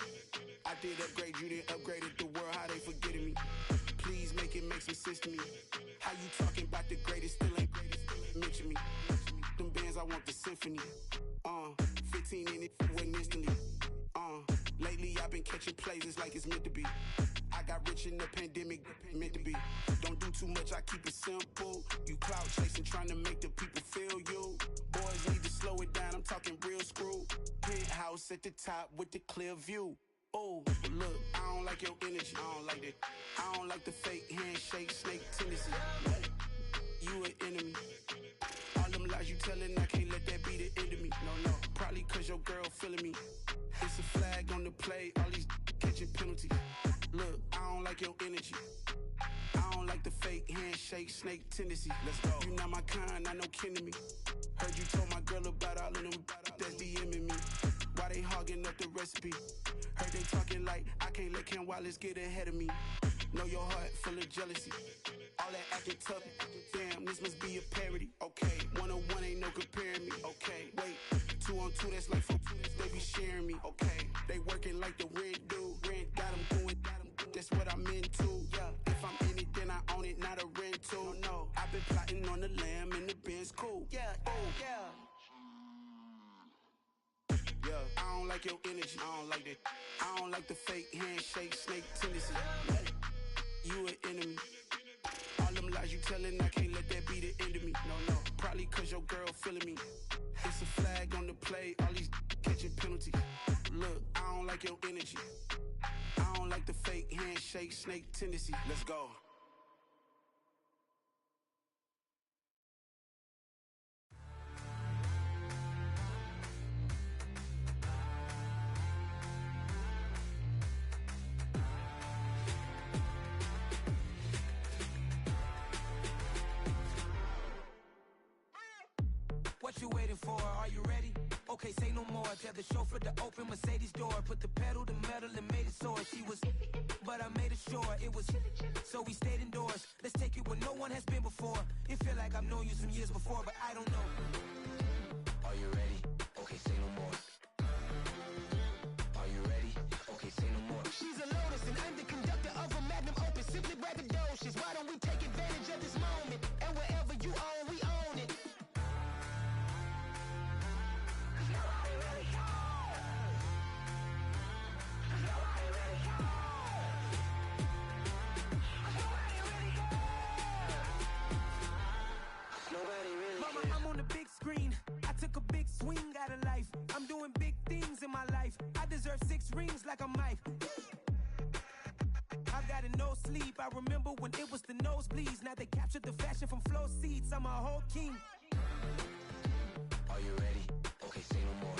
I did upgrade, you didn't upgrade it. The world, how they forgetting me. Please make it make some sense to me. How you talking about the greatest, still ain't mention me. Them bands, I want the symphony. 15 in it, went instantly. Lately I've been catching plays, it's like it's meant to be. I got rich in the pandemic, meant to be. Don't do too much, I keep it simple. You clout chasing, trying to make the people feel you. Boys need to slow it down, I'm talking real screw. Penthouse at the top with the clear view. Oh, look, I don't like your energy. I don't like that. I don't like the fake handshake, snake tendency. You an enemy. All them lies you telling, I can't let that be the end of me. No, probably cause your girl feeling me. It's a flag on the play, all these catching penalties. Look, I don't like your energy. I don't like the fake handshake, snake tendency. Let's go. You not my kind, I know kin to me. Heard you told my girl about all of them that's DMing me. Why they hogging up the recipe? Heard they talking like I can't let Ken Wallace get ahead of me. Know your heart full of jealousy. All that acting tough, damn, this must be a parody. Okay, 1-on-1 ain't no comparing me. Okay, wait, 2-on-2, that's like 4, they be sharing me. Okay, they working like the rent do. Rent got them going, that's what I'm into. Yeah, if I'm in it, then I own it, not a rental. No, I've been plotting on the lamb and the Benz cool. Yeah, oh, yeah. Yeah, I don't like your energy. I don't like that. I don't like the fake handshake, snake tendency. You an enemy. All them lies you telling, I can't let that be the end of me. No, probably cause your girl feeling me. It's a flag on the play, all these catching penalties. Look, I don't like your energy. I don't like the fake handshake, snake tendency. Let's go. What you waiting for? Are you ready? Okay, say no more. Tell the chauffeur to open Mercedes door. Put the pedal to metal and made it soar. She was, but I made it sure it was. So we stayed indoors. Let's take it where no one has been before. It feel like I've known you some years before, but I don't know. Are you ready? Okay, say no more. Are you ready? Okay, springs like a knife. I've got no sleep. I remember when it was the nosebleeds. Now they captured the fashion from flow seats. I'm a whole king. Are you ready? Okay, say no more.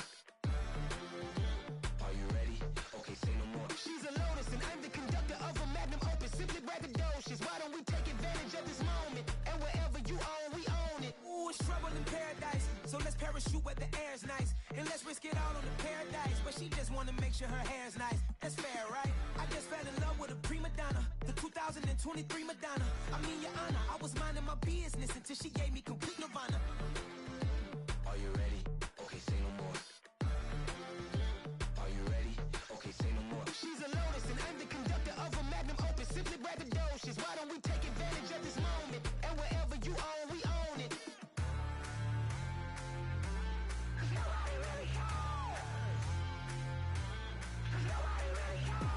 Are you ready? Okay, say no more. She's a lotus and I'm the conductor of a magnum opus. Simply braggadocious. Why don't we take advantage of this moment? And wherever you own, we own it. Ooh, it's trouble in paradise. So let's parachute where the air's nice. And let's risk it all on the paradise. But she just wanna make sure her hair's nice. That's fair, right? I just fell in love with a prima donna. The 2023 Madonna. I mean, your honor, I was minding my business until she gave me complete nirvana. Are you ready? Okay, say no more. Are you ready? Okay, say no more. She's a lotus and I'm the conductor of a magnum opus. Simply braggadocious. Why don't we take advantage of this moment? And wherever you own, we own it. Cause nobody really cares. Cause nobody really cares.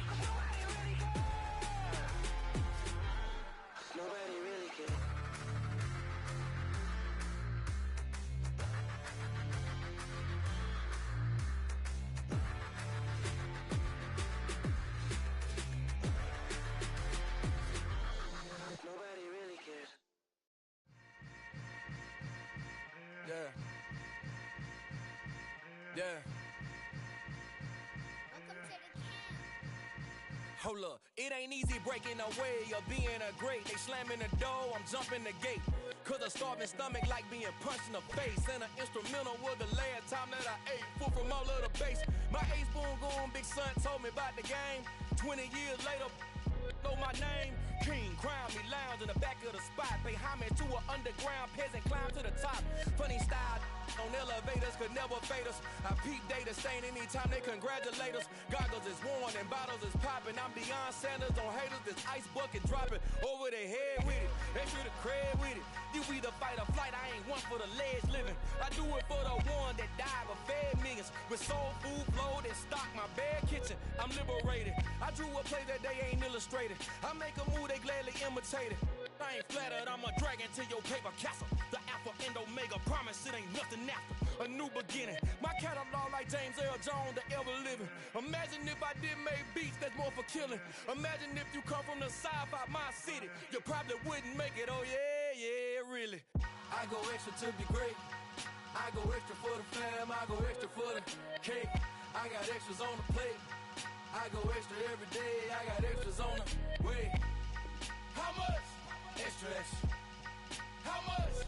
Cause nobody really cares. Nobody really cares. Nobody really cares. Yeah. Yeah. Hold up, it ain't easy breaking away or being a great. They slamming the door, I'm jumping the gate. Cause a starving stomach like being punched in the face. And an instrumental was the last time that I ate. Full from all of the bass. My ace boom goon, big son told me about the game. 20 years later, know my name. King, crown me, lounge in the back of the spot. Pay homage to an underground peasant, climb to the top. Funny style on elevators could never fade us. I peep data stain anytime they congratulate us. Goggles is worn and bottles is popping. I'm beyond Sanders on haters, this ice bucket dropping over their head with it. Extra the cred with it. You either fight or flight, I ain't one for the ledge living. I do it for the one that died but fed millions. With soul food flowed and stocked my bare kitchen. I'm liberated. I drew a play that they ain't illustrated. I make a move, they gladly imitate it. I ain't flattered, I'm a dragon to your paper castle. The alpha and omega, promise it ain't nothing after. A new beginning. My catalog like James Earl Jones, the ever living. Imagine if I did make beats that's more for killing. Imagine if you come from the sci-fi, my city. You probably wouldn't make it, oh yeah, really. I go extra to be great. I go extra for the fam, I go extra for the cake. I got extras on the plate. I go extra every day, I got extras on the way. How much? Extra, extra. How much?